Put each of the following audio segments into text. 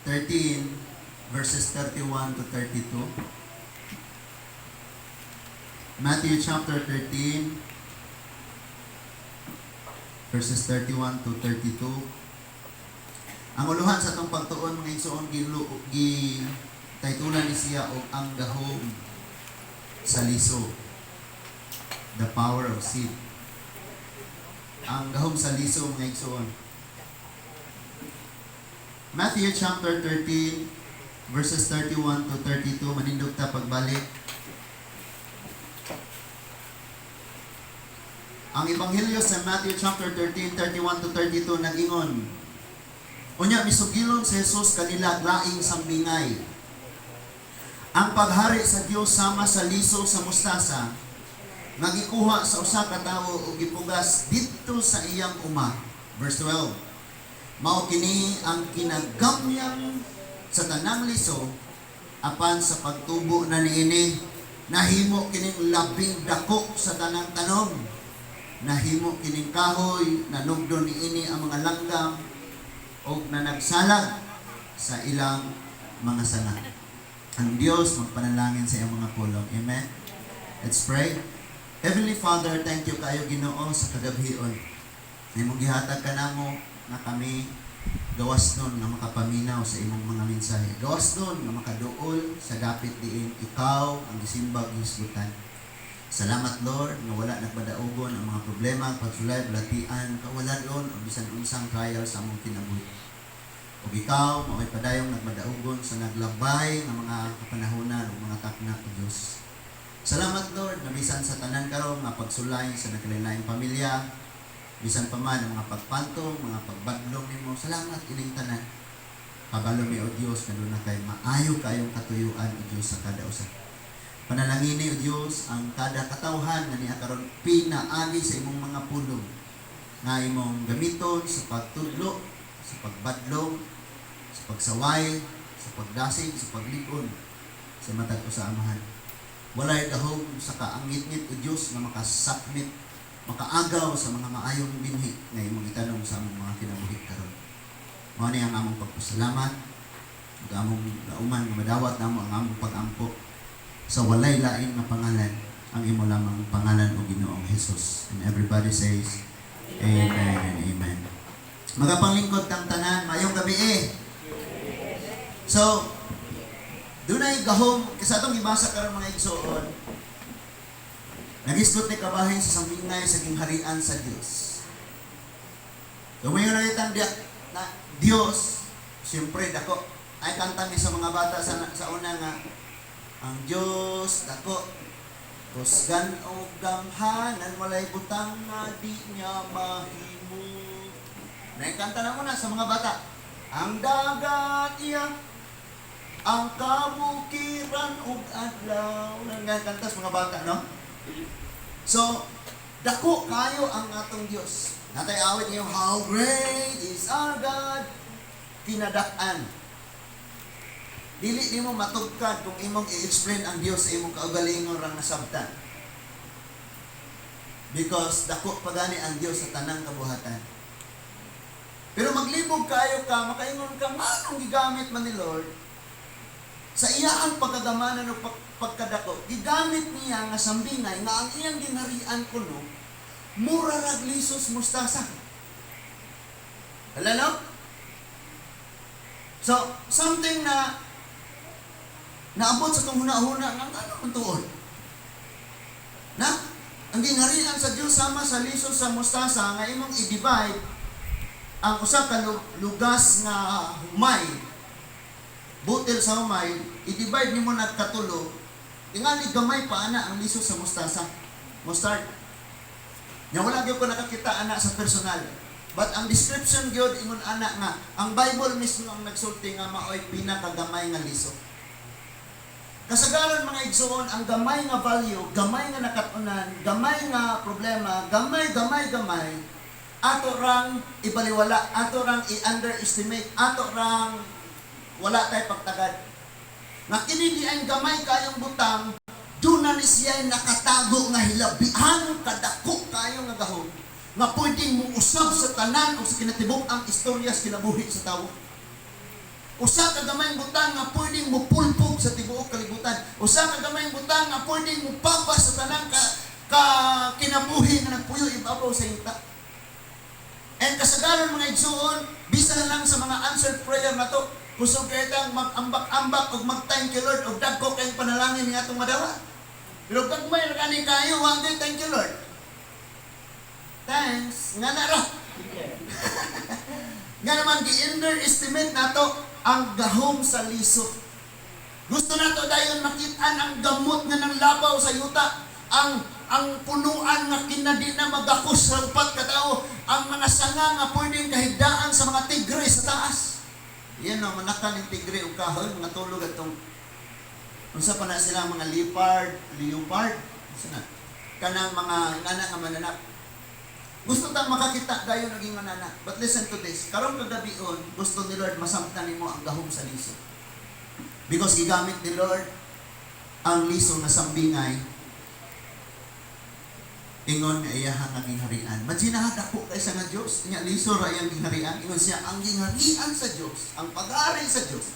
13, verses 31 to 32. Matthew chapter 13, verses 31 to 32. Ang uluhan sa itong pagtuon, mga igsoon, taytulan ni siya o ang gahom sa liso. The power of seed. Ang gahom sa liso, mga igsoon. Matthew chapter 13, verses 31 to 32. Manindog ta pagbalik. Ang Ebanghelyo sa Matthew chapter 13, 31 to 32 nag-ingon, unya misugilon si Jesus kanila laing sambingay. Ang paghari sa Dios sama sa liso sa mustasa, nagikuha sa usa ka tawo ug gipugas didto sa iyang uma. Verse 12. Mao kini ang kinagamyan sa tanang liso apan sa pagtubo na niini nahimo kining labing dako sa tanang tanom. Nahimo kining kahoy nanugdo niini ang mga langgam o na nagsalag sa ilang mga sanga. Ang Diyos magpanalangin sa iyang mga pulong. Amen? Let's pray. Heavenly Father, thank you kayo Ginoo sa kagabhion. Imong gihatag ka namo na kami gawas nun na makapaminaw sa imong mga mensahe. Gawas nun na makaduol sa dapit diin ikaw ang gisimbag hisgutan. Salamat Lord na wala nagpadaugon ang mga problema, pagsulay, balatian, kawalan o bisan unsang trial sa among kinabuhi. O ikaw, mao'y padayong nagmadaugon sa naglabay ng mga kapanahonan o mga takna o Diyos. Salamat Lord na bisan sa tanan karon nga pagsulay sa nagkalain-laing pamilya, bisan pa man ang mga pagpantong, mga pagbadlong nimo. Salamat ining tanan. Kabalo mi o Dios na doon na kay maayo kayong katuyuan o Dios sa kada usa. Panalangini o Dios ang kada katawhan nga niya karon pinaagi sa imong mga pulong nga imong gamiton sa pagtudlo, sa pagbadlong, sa pagsaway, sa pagdasig, sa paglikon sa matag usa amahan. Walay dahog sa kaangit-ngit o Dios na makasakmit, makaagaw sa mga maayong binhi na imong itanong sa among mga kinabuhi karon. Mao ni ang among pagpasalamat ug among lauman nga madawat namo ang among pag-ampo sa walay lain na pangalan, ang imo lamang pangalan o Ginoong Hesus. And everybody says amen and amen. Magapanglingkod tang tanan, mayong gabi So, dunay gahom kasi atong gibasa karon mga igsoon. Nagisgot ni kabahin sa sambingay sa gingharian sa Dios. So, ngayon nakitang na Dios, siyempre dako. Ay kanta ni sa mga bata sa una nga, ang Dios dako, kusgan o gamhanan, walay butang na di niya mahimo. Nakikanta na muna sa mga bata. Ang dagat iya, ang kabukiran ug adlaw. Nakikanta sa mga bata, no? So, dako kayo ang atong Dios. Natay awit niyo, how great is our God. Tinadak-an. Dili nimo matugkad kung imong i-explain ang Dios sa imong kaugalingon rang nasabtan. Because dako pagani ang Dios sa tanang kabuhatan. Pero maglibog kayo ka, makaingon ka, manong gigamit man ni Lord sa iyang pagkagamanan o pagkadako, gigamit niya nga sambingay nga ang iyang ginharian kuno mura rag lisos mustasa. Hala no? So, something na naabot sa itong huna-huna ng ano ang tuon. Na? Ang ginharian sa Diyos sama sa lisos sa mustasa nga imong i-divide ang usa ka lugas nga humay, butil sa humay, i-divide nimo nagkatulo, tingali gamay pa ana ang lisos sa mustasa. Mustard. Nya wala gyud ko nakakita ana sa personal. But ang description gyud ingon ana nga ang Bible mismo ang nagsulti nga maoy pinakagamay nga liso. Kasagaran mga igsoon, ang gamay nga value, gamay nga nakatunan, gamay nga problema, gamay, ato rang ibaliwala, ato rang i-underestimate, ato rang wala tayo pagtagad. Nga kini di ang gamay kayong butang, doon na ni siya nakatago nga hilabihan, kadako kayo nga gahom, nga pwedeng mo usab sa tanan o sa kinatibok ang istorya sa kinabuhi sa tao. Usa ka gamayng butang nga pwedeng mupulpog sa tibuok kalibutan. Usa ka gamayng butang nga pwedeng mupapa sa tanang kinabuhi nga nagpuyo ibabaw sa yuta. And kasagaran mga igsuon, bisan lang sa mga answered prayer na to, kusog kayo tang mag-ambak-ambak o mag-thank you Lord o dagko kayong panalangin nga itong madawa. Pero pag may nakanin kayo, wagay thank you Lord. Thanks. Nga na ra. Nga naman, gi-underestimate na to ang gahom sa lisod. Gusto na to dayon makitaan ang gamot nga ng labaw sa yuta. Ang punuan nga kinadi na magakos sa upat katao. Ang mga sanga nga pwedeng kahigdaan sa mga tigre sa taas. Yan o, manakan ng tigre o kahoy, mga tulog at itong unsa pa na sila mga leopard. Unsa na? Kanang mga anak nga mananak. Gusto tang makakita dayon naging manana. But listen to this. Karong kagabion, gusto ni Lord masamtan nimo ang gahom sa liso. Because gigamit ni Lord ang liso na sambingay ingon nga iyahan naging harian. Magsinaha dako kay sa nga Dios, nya liso ra iyang gingharian. Ingon siya ang gingharian sa Dios, ang pag-ari sa Dios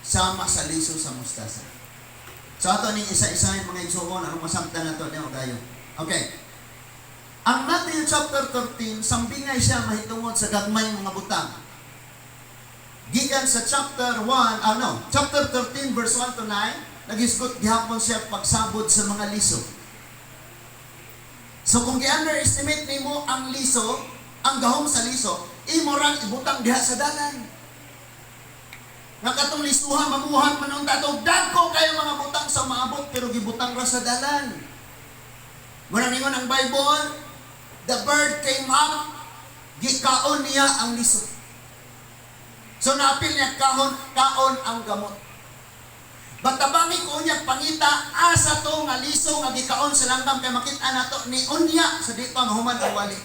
sama sa liso sa mustasa. So ato ning isa-isa mga igsoon ang masamtan nato niyo kayo. Okay. Ang Matthew chapter 13, sambingay siya mahitungod sa gagmay mga butang. Gikan sa chapter 13 verse 1 to 9, nagisgot gihapon siya pagsabot sa mga liso. So kung gi-underestimate nimo ang liso, ang gahom sa liso, imo rang ibutang diha sa dalan. Nga katong lisuhan mamuhat manung tatog dagko kayo mga butang sa maabot pero gibutang ra sa dalan. Muna ningon ang Bible, the bird came up, gikaon niya ang liso. So napil niya kaon ang gamot. Batabangi ko niya pangita asa to nga liso nga gikaon sa langgam kay makita nato ni unya sa di pa mahuman ang wali.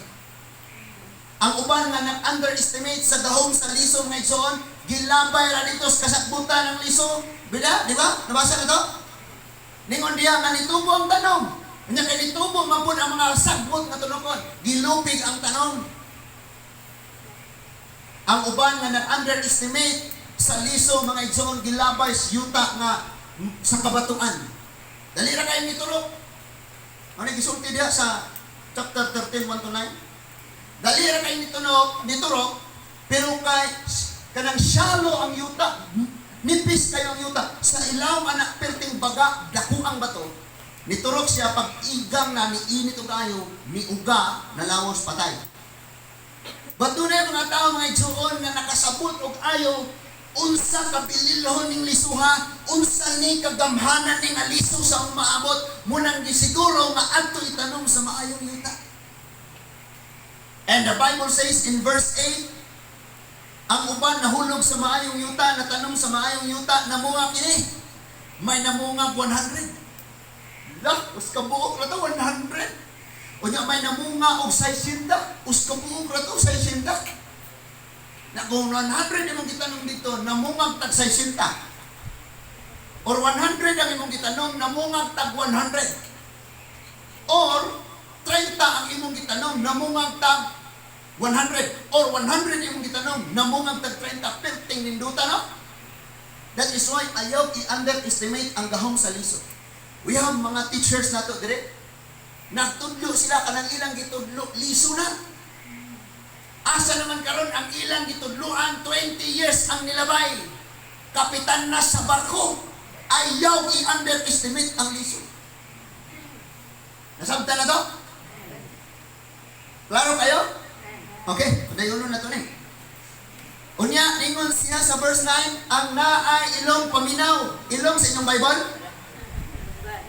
Ang uban nga nag-underestimate sa gahom sa liso nga igsoon, gilabay ra dito sa kasakbutan ng liso. Bila, di ba? Nabasa na to? Ningon diya nga nitubo ang tanong. Nya kay nitubo mapud ang mga sagbot nga tunokon. Gilupig ang tanong. Ang uban nga nag-underestimate sa liso mga igsoon gilabay sa yuta nga sa kabatuan. Dali ra kayo niturok. Ano gisulti diha sa chapter 13 1 to 9? Dali ra kayo niturok pero kay kanang shallow ang yuta. Nipis kayo ang yuta. Sa ilaw anak perting baga dako ang bato. Niturok siya pag igang na niinit og kayo ni uga nalawos patay. Bato na mga tao mga igsoon nga nakasabot og ayo unsa kabililhon ning lisuha, unsa ni kagamhanan ning aliso sa umaabot, munang gisiguro nga adto itanom sa maayong yuta. And the Bible says in verse 8, ang uban nahulog sa maayong yuta, natanom sa maayong yuta, namunga kini. May namungag 100. Lah, uskabuok na to 100. O niya may namunga og 60, uskabuok na to 60. Na kung 100 imong gitanong dito, namungag tag 60. Or 100 ang imong gitanong, namungag tag 100. Or 30 ang imong gitanong, namungag tag 100. Or 100 imong gitanong, namungag tag 30. Perting ninduta, no? That is why ayaw i-underestimate ang gahom sa liso. We have mga teachers na to, dire. Nagtudlo sila kanang ilang gitudlo, liso na. Asa naman karon ang ilang gitudluan, 20 years ang nilabay. Kapitan na sa barko. Ayaw i-underestimate ang liso. Nasabta na to? Klaro kayo? Okay, padayon na to na. Unya, ningon siya sa verse 9, ang naay ilong paminaw. Ilong sa inyong Bible?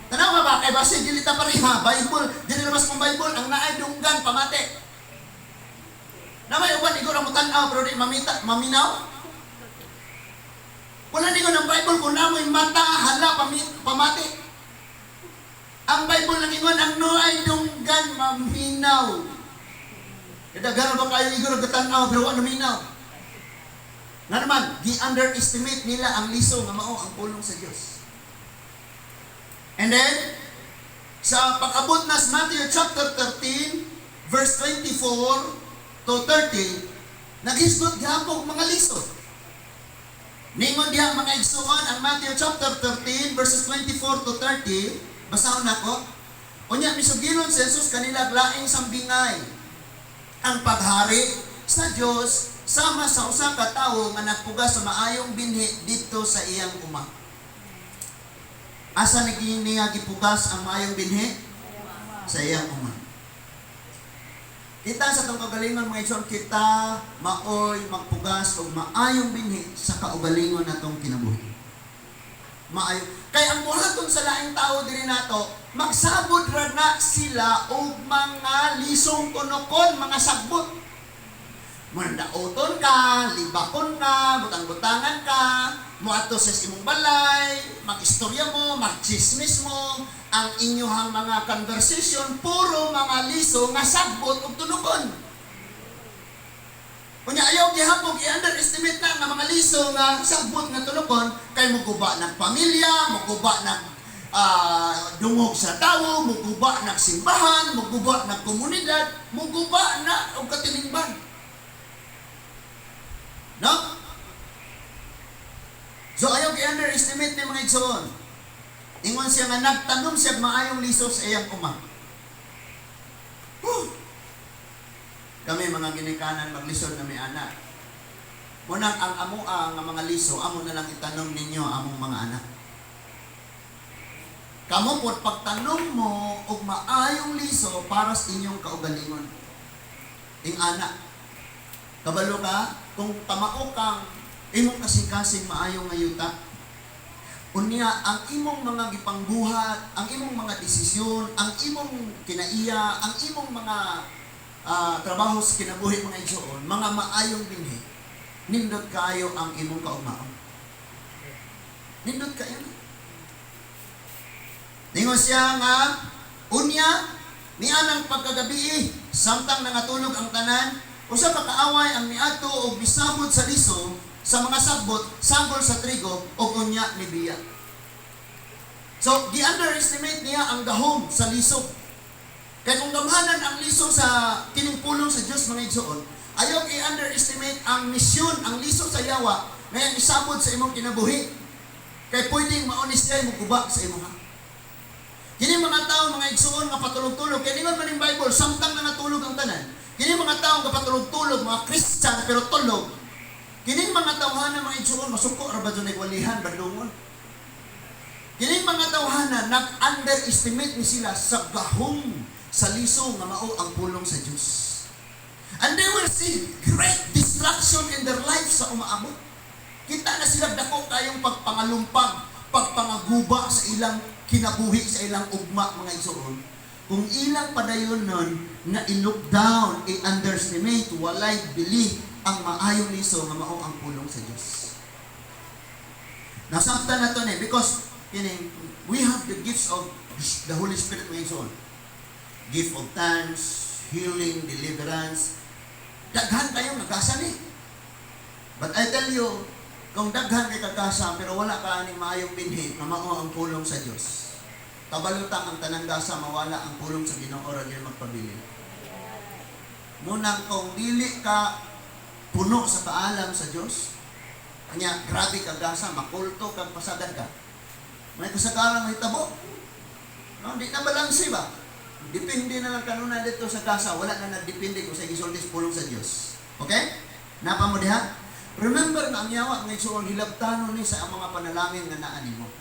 Tanaw ba? Kay basi, dilita pa rin ha. Bible, dinilabas mong Bible, ang naay dunggan pamate. Na may uban, igo na mo tanaw, pero di maminaw. Wala niyo ng Bible kung namoy mata, hala, pamati. Ang Bible lang ingon, ang noay dunggan, maminaw. Kadaghan ba kayo igo na tanaw, pero wala minaw. Nga naman, di-underestimate nila ang liso nga mao ang pulong sa Diyos. And then, sa pag-abot na sa Matthew chapter 13, verse 24, to 30, naghisgot gihapon mga lisod. Ning Ingon diha mga igsuon ang Matthew chapter 13 verses 24 to 30. Basahon nako. Unya misugilon si Jesus kanila laing sambingay. Ang paghari sa Dios sama sa usa ka tawo nga nagpuga sa maayong binhi dito sa iyang uma. Asa niya gipugas ang maayong binhi? Sa iyang uma. Kita sa itong kagalingon mga igsoon, kita maoy magpugas o maayong binhi sa kaugalingon na itong kinabuhi. Maayo. Kaya ang buhaton sa laing tao diri nato, magsabot ra na sila og mga lisong kunokon, mga sagbot. Mandaoton ka, libakon ka, butang-butangan ka, muadto sa imong balay, mag-istorya mo, mag-chismis mo, ang inyuhang mga conversation, puro mga liso nga sagbot ug tunokon. Kunya ayaw gihapon i-underestimate na nga mga liso nga sagbot nga tunokon kay muguba ng pamilya, muguba ng dungog sa tawo, muguba ng simbahan, muguba ng komunidad, muguba na og katilingban. No? So ayaw i-underestimate ni mga igsoon. Ingon siya nga nagtanom siya maayong liso sa iyang uma. Kami mga ginikanan maglisod na may anak. Munang ang amua nga mga liso, amo na lang itanom ninyo among mga anak. Kamo pod pagtanom mo og maayong liso para sa inyong kaugalingon. Ing anak. Kabalo ka kung tamao kang imong kasing-kasing maayong nga yuta. Unya, ang imong mga gipangbuhat, ang imong mga desisyon, ang imong kinaiya, ang imong mga trabaho sa kinabuhi mga igsoon, mga maayong binhi, nindot kayo ang imong kaugmaon. Nindot kayo. Ningon siya nga, unya, niya ng pagkagabi, samtang nangatulog ang tanan, usa ka kaaway ang niadto og misabot sa liso, sa mga sagbot, sanggol sa trigo, o unya ni biya. So, di-underestimate niya ang gahom sa liso. Kaya kung gamhanan ang liso sa kiningpulong sa Diyos mga igsoon, ayaw i-underestimate ang misyon, ang liso sa yawa, ngayon isabot sa imong kinabuhi. Kaya pwedeng maonis kayo muguba sa imong ha. Kini mga tao, mga igsoon, nga patulog-tulog, kaya ningon man yung Bible, samtang na natulog ang tanan. Kini mga tao nga patulog-tulog, mga Christian, pero tulog, kining mga tawhanan mga igsoon masuko ra ba dun walihan badungon. Kining mga tawhanan nag-underestimate ni sila sa gahom sa liso nga mao ang pulong sa Dios. And they will see great destruction in their life sa umaabot. Kita na sila dako kayong pagpangalumpag, pagpangaguba sa ilang kinabuhi, sa ilang ugma mga igsoon. Kung ilang padayon nun na i-look down, i-underestimate, walay believe ang maayong liso nga mao ang pulong sa Dios. Nasabtan na to ni because we have the gifts of the Holy Spirit mga igsoon. Gift of tongues, healing, deliverance. Daghan kayo nagasa ni. But I tell you, kung daghan kay kagasa pero wala ka ni maayong binhi nga mao ang pulong sa Dios. Kabalutang ang tanang gasa mawala ang pulong sa Ginoo ra gyud magpabili. Munang kung dili ka puno sa kaalam sa Diyos. Kanya, grabe ka gasa, makulto kang pasagad ka. May kasagaran may tabo. No, di na balansi ba? Depende na lang kanuna dito sa gasa. Wala na nagdepende kung sa gisultis pulong sa Diyos. Okay? Napa mo diha? Remember na ang yawa ng igsoon hilabtanon ni sa mga panalangin nga naani mo.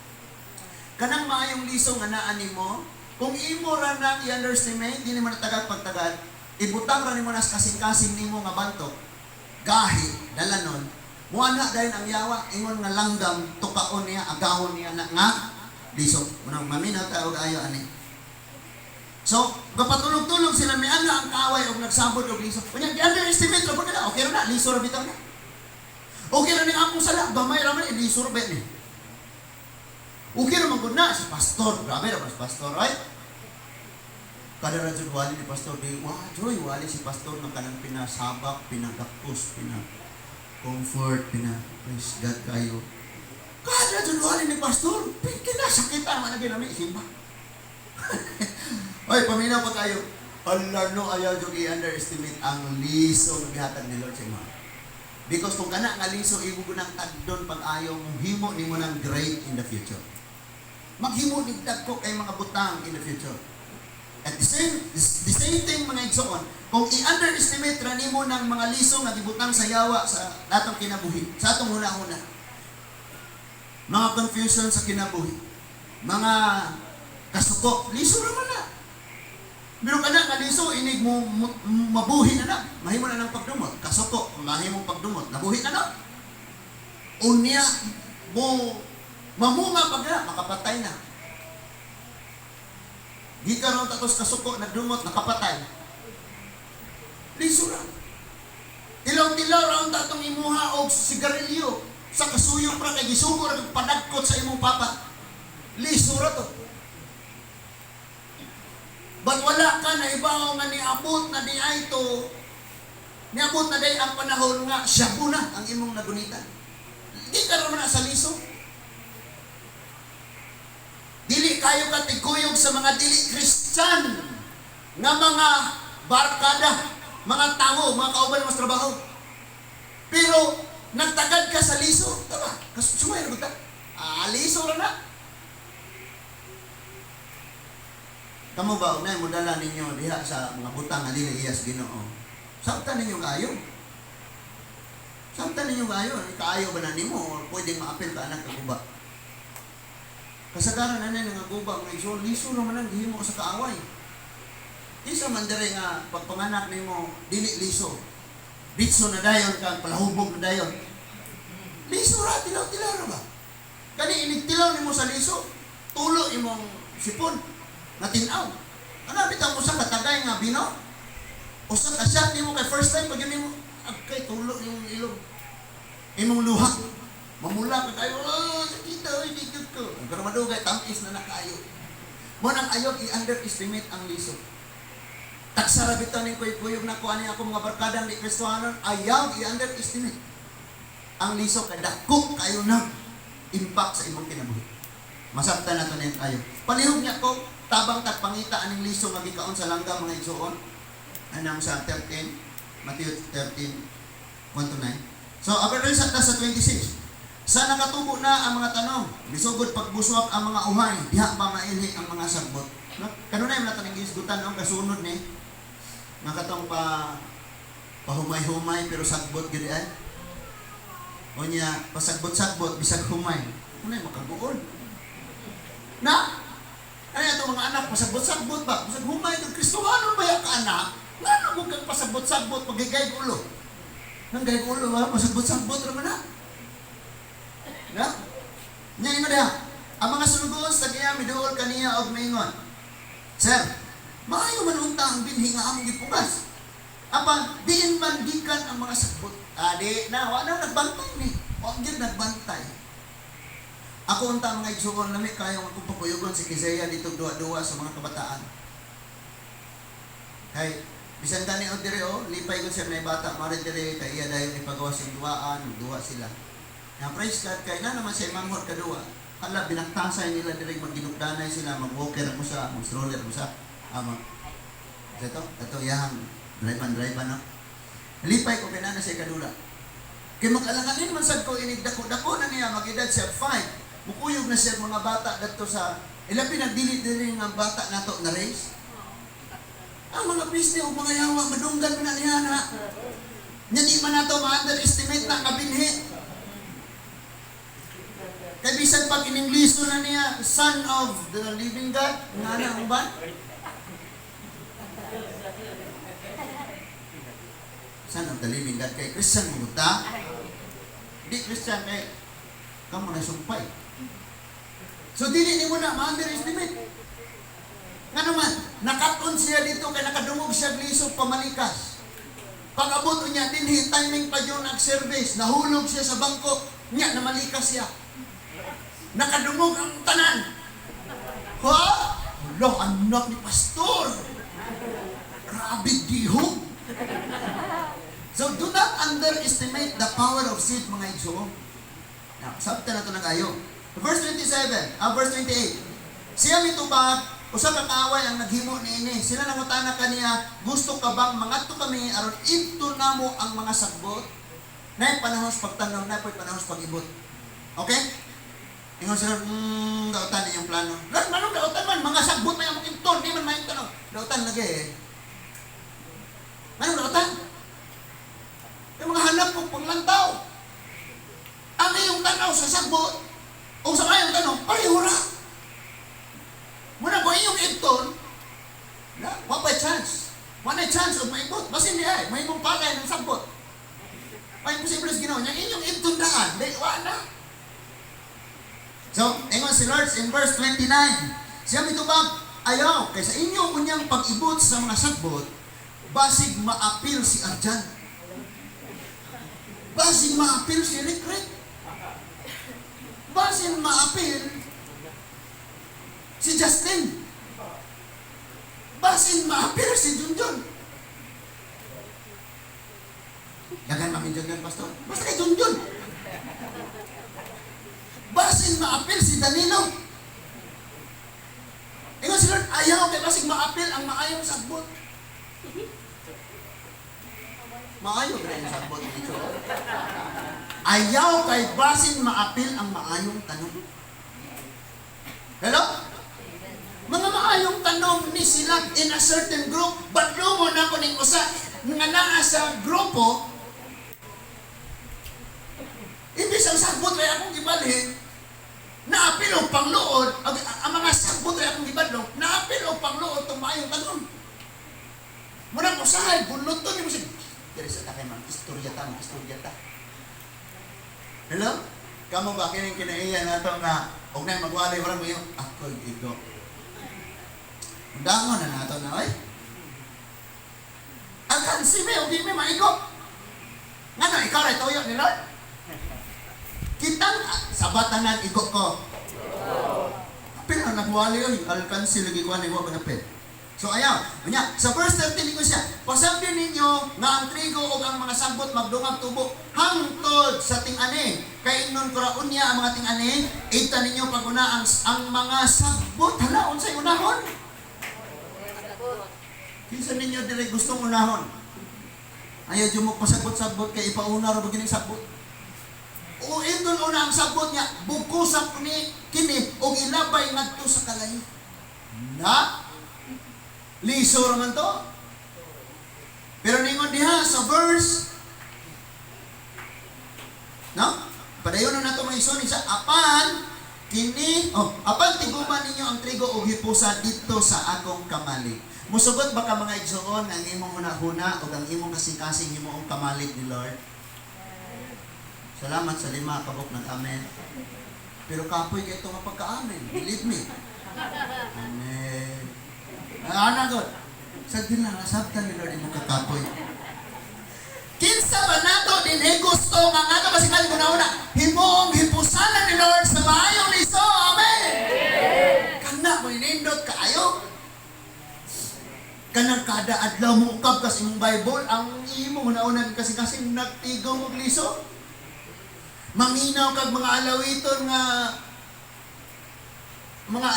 Kanang maayong liso nga naani mo, kung imo ra nang i-underestimate, di mo natagad pagtagad, ibutang ra nimo nas kasing-kasing nimo nga bantok. Gahi, dalanon, muana dahil ang yawa, ingon nga langgam, tukaon niya, agahon niya na nga, lisok. Munang maminaw tayo ayo ani. So, kapatulog-tulog sila, may ana ang kaaway o nagsabot o lisok. Kanya, di-underestimate, rapon nila, okay na, lisok bitaw na. Okay na ni akong sala, gamay raman, lisok ba ni. Okay na magod na, si pastor, grabe na si pastor, right? Kada radyo wali ni pastor di joy wali si pastor ng kanang pinasabak, pinagakos, comfort, praise God kayo. Kada radyo wali ni pastor, kinasakitan man lagi namin simba. Oy, paminaw pa kayo. Allah no ayaw jud i-underestimate ang liso ng gihatag ni Lord sa imo. Because kung kana nga liso, ibo nang tagdon pag-ayaw mong himo ni mo ng great in the future. Maghimo ni dagko kay mga butang in the future. At the same thing mga igsoon, kung i-underestimate ra nimo ng mga liso nga gibutang sa yawa sa atong kinabuhi, sa atong huna-huna. Mga confusion sa kinabuhi, mga kasuko, liso ra man na. Pero kana nga liso, inig mo mabuhi na na. Mahimo na ng pagdumot. Kasuko, mahimo pagdumot. Nabuhi na na. Unya mo mamunga pag na, makapatay na. Di ka ron tatos kasuko, nagdumot, nakapatay. Liso ra. Tilaw-tilaw ra tatong imuha og sigarilyo. Sa kasuyo pra kay gisugo ra padagkot sa imong papa. Liso ra to. But wala ka na ibaw nga niabot na di ay to. Niabot na day ang panahon nga siya na ang imong nagunitan. Di ka naman na sa liso. Dili kayo katiguyog sa mga dili Christian nga mga barkada, mga tao, mga kauban mas trabaho. Pero nagtagad ka sa liso, tama? Sumay na ta. Liso ra na. Kamu ba unay mo dala ninyo diha sa mga butang nga dili iyas Ginoo? Sabtan ninyo kaayo. Sabtan ninyo kaayo, kaayo ba na nimo o pwedeng maapil ka anak kaguba? Kasagaran na nga guba nga iso, liso naman ang gihimo sa kaaway. Isa man dire nga pagpanganak nimo dili liso. Bitso na dayon ka, palahubog na dayon. Liso ra, tilaw-tilaw ra ba? Kani inigtilaw nimo sa liso, tulo imong sipon. Natinaw. Ano bitaw mo sa katagay nga bino? Usa ka shot nimo kay first time pag nimo kay tulo yung ilong. Imong luha. Mamula ka kayo, sakita, hindi ko. Pero madugay, tamis na nakayo. Mo nang ayaw i-underestimate ang liso. Taksara bitaw ning kuyog na ko ani ako mga barkadang di Kristohanon, ayaw i-underestimate ang liso kay dako kayo na impact sa imong kinabuhi. Masabtan na to ning kayo. Palihog niya ko tabang tagpangita aning liso nga gikaon sa langgam mga igsoon. Anang sa 13, Matthew 13, 1-9. So, abay sa 26. Sa nakatubo na ang mga tanong, bisugod pagbuswak ang mga uhay, diha pa mailhi ang mga sagbot. No? Kanunay man natin ang isgutan ang kasunod ni nakatong pahumay-humay pero sagbot gid ay. O niya, pasagbot-sagbot bisag humay. Kunay makabuol. Na ay ato mga anak pasagbot-sagbot ba? Bisag humay kag Kristohanon ba ka anak? Ngano mo kag pasagbot-sagbot pagigay ulo? Nang gay ulo ba pasagbot-sagbot ra man na. Ya? Nya imo dia. Ang mga sulugon sa kanya miduol kaniya og maingon. Sir, maayo man unta ang binhi nga among gipugas. Apan diin man gikan ang mga sagbot. Di na wa na nagbantay ni. Wa gyud nagbantay. Ako unta mga igsuon lami kayo akong papuyogon si Isaiah dito duwa-duwa sa mga kabataan. Kay bisan tani og dire lipay ko siya na bata mari dire kay iya dayon ipagawa sa duwaan, duwa sila. Na praise God kay na naman siya manghod kadua. Hala binaktasay nila dire magginugdanay sila, mag-walker mo sa, mag-stroller mo sa. Ito yahang drive no. Lipay ko kinana siya kadula. Kay mag-alanganin man sad ko inig dako-dako na niya mag-edad siya 5. Mukuyog na siya mga bata dito sa ilabi nagdili-dili nga bata nato na race. Ang mga piste o mga yawa madunggan man na niya na. Nya di man nato ma-underestimate na kabinhi. Kaya bisan pag iningliso na niya, Son of the Living God, nga na ang ba? Son of the Living God, kay Christian mo ta? Di Christian, kay kamo na sumpay. So, dili mo na ma-underestimate. Nga naman, nakaton siya dito, kay nakadungog siya gliso pamalikas. Pag-abot niya, dinhi, timing pa yun nag-service, nahulog siya sa bangko, niya, namalikas siya. Nakadungog ang tanan. Ha? Hala, anak ni pastor. Grabe dihog. So, do not underestimate the power of seed, mga igsoon. Now, sabta na ito ng ayo. Verse 27, verse 28. Siya mitubag, usa ka kaaway ang naghimo niini. Sila nangutana kaniya, gusto ka bang mangadto kami aron idto namo ang mga sagbot? Na panahon sa pagtanaw, na panahon sa pag-ibot. Okay? Ingon sila, dautan ninyong plano. Lord, manong dautan man, mga sagbot may among inton, di man may tanong. Dautan lagi eh. Manong dautan? Yung mga hanap kong paglantaw. Ang iyong tanaw sa sagbot, o sa kayong tanong, parihura. Muna ko iyong inton, wapay chance. Wala chance of maibot. Basta hindi ay, may mong palay ng sagbot. May posible ginawa niya, inyong inton daan, di wala. So, ingon si Lord in verse 29, siya mitubag, ayaw, kaysa inyo unyang pag-ibot sa mga sagbot, basig maapil si Arjan. Basig maapil si Rick. Basig maapil si Justin. Basig maapil si Junjun. Dagan kami Junjun, Pastor. Basta kay Junjun. Basig maapil si Danilo. Ingon si Lord, ayaw kay basig maapil ang maayong sagbot. Maayo ba yung sagbot dito? Ayaw kay basig maapil ang maayong tanong. Hello? Mga maayong tanong ni sila in a certain group, but lumon ako ning usa nga naa sa grupo, imbis ang sagbot ay akong gibalhin, naapil o pangluod, ang mga sagbot ay akong gibadlong, naapil o pangluod itong maayong tanong. Muna ko sahay, bunuton yung musik. Dari sa takay man, istorya ta. Hello? Kamu ba kining kinaiyan na ito nga, huwag na yung magwalay, walang mo yung, ako ito. Dangon na nato na, ay. Ang si may, hindi may maikot. Nga na, ikaw rin toyo ni Lord. Kitang sabatanan igok ko. Apil na nagwali yun. Alkansi lagi ko na iwa apil. So ayaw. Sa verse 13 ko siya, pasabdi ninyo nga ang trigo o ang mga sagbot magdungag tubo hangtod sa ting-ani. Kay nun kuraon niya ang mga ting-ani, ita ninyo paguna ang mga sagbot. Hala, unsay unahon? Kinsa ninyo dire gustong unahon? Ayaw dyan mo pasagbot-sagbot kay ipauna ro begining sagbot. O indon una ang sagbot niya, bukusak ni kini o ilabay ngadto sa kalayo. Na liso raman to. Pero ningon diha sa verse, no? Padayon na nato mga isoni sa apan apan tiguman ninyo ang trigo o hipusa dito sa akong kamalig. Musugot ba ka mga igsoon ang imong hunahuna o ang imong kasing-kasing imong kamalig ni Lord? Salamat sa 5 kabok ng amen. Pero kapoy kayo ito nga pagka-amen. Believe me. Amen. Ano God? Sagdi lang, nasabtan ni Lord imong kakapoy. Kinsa ba nato din gusto nga nga masikali ko na una, himong hipusanan ni Lord sa maayong liso. Amen. Kana mo inindot kaayo. Kanang kada adlaw mo ukab kas imong Bible, ang imo una-una kasi nagtigaw mo liso. Manginaw kag mga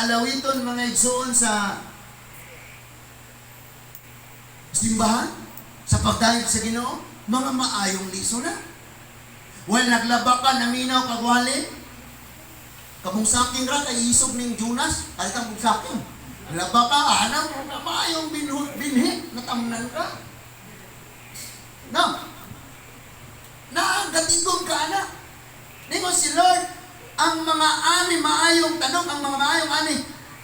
alawiton, mga igsoon sa simbahan, sa pagdayeg sa Ginoo, mga maayong liso na. Well, naglaba ka, naminaw kag wali, kabong saking ra kay isog ning Jonas, kalitang kong saking. Laba ka, anang maayong binhi, natamnan ka. No. Nagatigong ka na. Ningon si Lord, ang mga ani maayong tanong, ang mga maayong ani,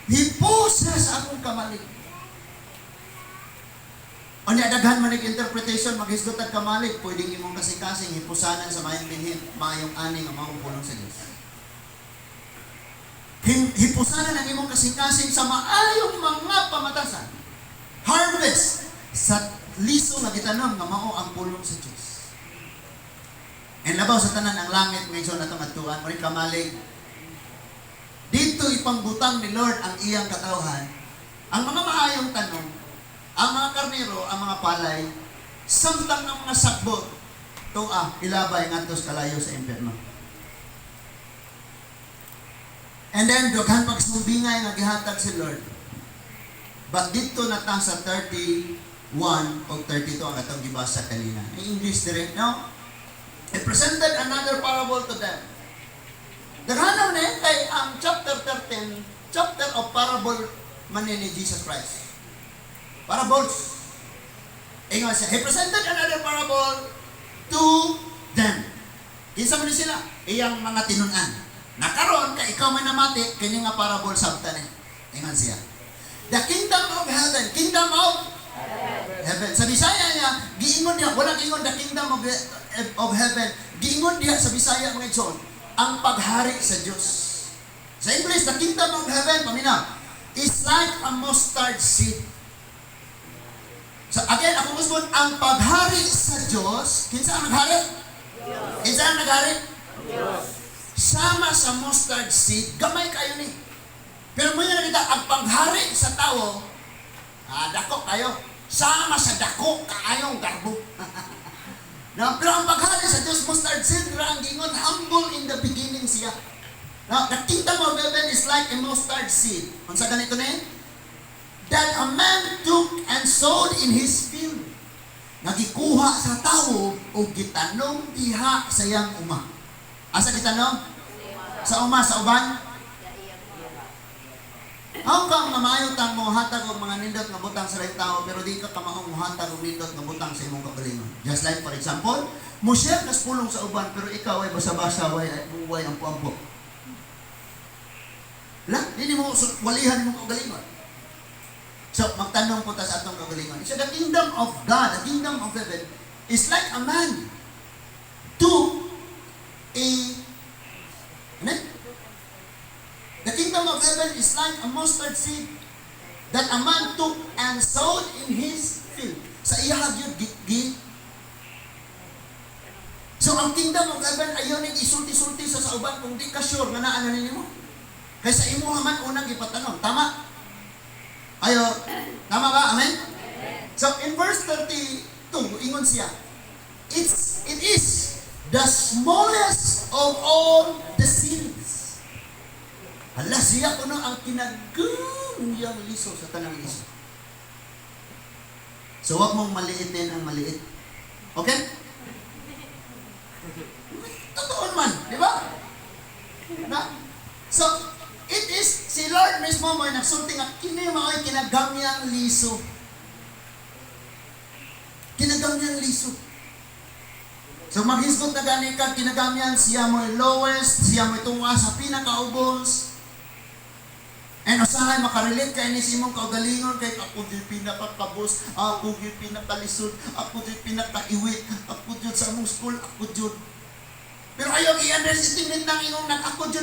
hipusa sa akong kamalig. O niya, daghan man interpretation, maghisgot at kamalig, pwedeng imong kasing-kasing, hipusanan sa maayong binhi, maayong ani, nga maong pulong sa Diyos. Hipusanan ang imong kasing-kasing sa maayong mga pamatasan. Harvest sa liso nga gitanom nga mao ang pulong sa Diyos. And labaw sa tanan ang langit ngayon na itong atuan, ulit kamalig. Dito ipangbutang ni Lord ang iyang katawhan. Ang mga maayong tanong, ang mga karnero, ang mga palay, samtang ng mga sakbot, ilabay ngantos kalayo sa impyerno. And then, dughan pagsumbingay nga gihatag si Lord. But dito na ta sa 31 o 32 ang atong gibasa kanina. In English direct, no? He presented another parable to them. Daghanaw na yun kay ang chapter 13, chapter of parable man ni Jesus Christ. Parables. Ingon siya, he presented another parable to them. Kinsa man ni sila? Iyang mga tinunan. Nakaroon ka ikaw man namati kini nga parable sabta ni. Ingon siya. The kingdom of heaven, kingdom of heaven. Sa Bisaya niya, giingon niya, walang ingon the kingdom of heaven. Giingon diha sa Bisaya mga igsoon, ang paghari sa Dios. Sa English, the kingdom of heaven, paminaw, is like a mustard seed. So again, ako gusto ang paghari sa Diyos, kinsa ang naghari? Kinsa ang naghari? Sama sa mustard seed, gamay kayo ni. Pero mo yung nakita, ang paghari sa tao, dako kayo, sama sa dako kaayong garbo. No, pero ang paghari sa Diyos, mustard seed, ang gingon, humble in the beginning siya. Now, the kingdom of heaven is like a mustard seed. Kung sa ganito na yun, that a man took and sowed in his field. Nagikuha sa tao o gitanong diha sa iyang uma. Asa gitanong? Sa uma, sa uban? How come nga maayo tang mo hatag og mga nindot nga butang sa laing tao pero di ka kamaong hatag og nindot nga butang sa imong kaugalingon? Just like for example, mo share kas pulong sa uban pero ikaw ay basa-basa way ang puampo. La, dili mo walihan imong kaugalingon. So, magtanong po ta sa atong kaugalingon. So, the kingdom of God, the kingdom of heaven, is like a man took a... Ano? The kingdom of heaven is like a mustard seed that a man took and sowed in his field. Sa iyahag yun, git. So, ang kingdom of heaven, ayaw ning isulti-sulti sa uban kung di ka sure nga naanan mo. Kaysa imo man unang ipatanong. Tama? Ayo, tama ba? Amen? So, in verse 32, ingon siya, it is the smallest of all the seeds. Hala, siya kuno ang kinagumiyang liso sa tanang liso. So, wag mong maliitin ang maliit. Okay? Totoo man, di ba? Na? So, it is, si Lord mismo mo nagsulti nga, kini mao'y kinagamyang liso. Kinagamyang liso. So maghisgot na gani ka, kinagamyan, siya mo'y lowest, siya mo'y tunga sa pinakaubos. And usahay makarelate kay ni simong kaugalingon kay ako di pinakakabos, ako di pinakalisod, ako di pinakaiwit, ako di sa among school, ako di. Pero ayaw i-underestimate ng inong ako di.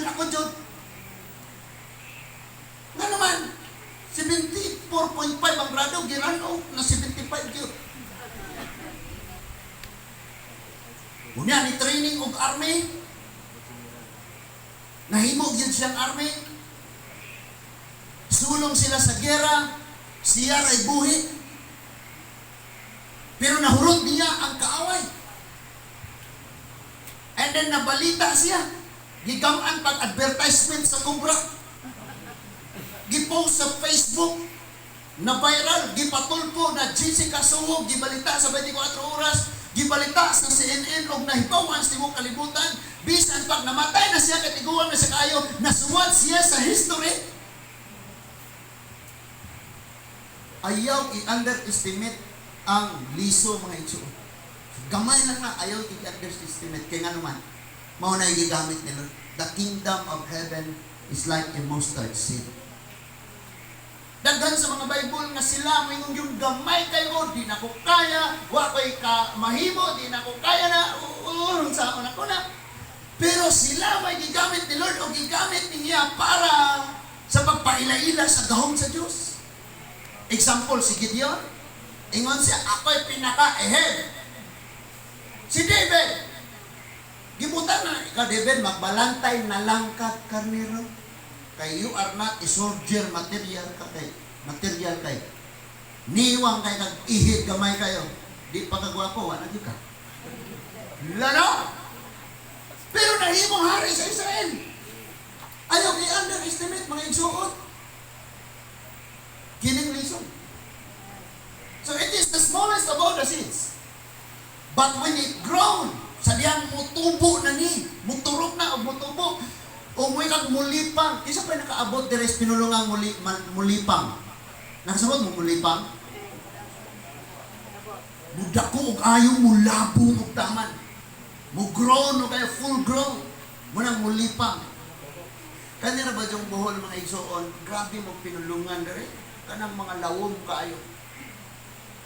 Nga naman, 74.5 ang grado, girano na 75 yun. Unya, ni training og army, nahimog yun siyang army, sulong sila sa gera, siya ay buhi, pero nahurot niya ang kaaway. And then nabalita siya, gigamaan pag-advertisement sa Cobra, gipost sa Facebook, na viral, gipatulpo na Jessica Suwog, gibalita sa 24 oras, gibalita sa CNN og nahibawan sa tibuok kalibutan, bisan pag namatay na siya katiguan na sa kayo, nasuwat siya sa history. Ayaw i-underestimate ang liso mga itso. Gamay lang na, ayaw i-underestimate. Kaya nga naman, mauna i-gigamit nila. The kingdom of heaven is like a mustard seed. Daghan sa mga Bible nga sila moingon yung gamay kayo, di na ko kaya, wa ko'y ka mahimo, di na ko kaya na, saan ako na. Pero sila may gigamit ni Lord o gigamit niya para sa pagpailaila sa gahom sa Diyos. Example, si Gideon, ingon siya, ako'y pinaka-ahead. Si David, gibutan na, ikaw David, magbalantay na lang ka, karnero. Kay you are not a soldier material kay. Niwang kay nag-ihid gamay kayo. Di pa kagwapo, wala di ka. Lalo! Pero nahimong hari sa Israel. Ayaw i-underestimate mga igsuot. Kining lison. So it is the smallest of all the seeds. But when it grown Sa diyang mutubo na ni, muturok na o mutubo. Umuwi kang mulipang. Isa pa nakaabot deres pinulungang mulipang. Nakasabot mo mulipang? Mudako og ayaw mulabong og taman. Mugrown o kaya full grown. Munang mulipang. Kanina ba yung buhol mga igsoon? Grabe mo pinulungan dere. Kanang mga lawom kaayo.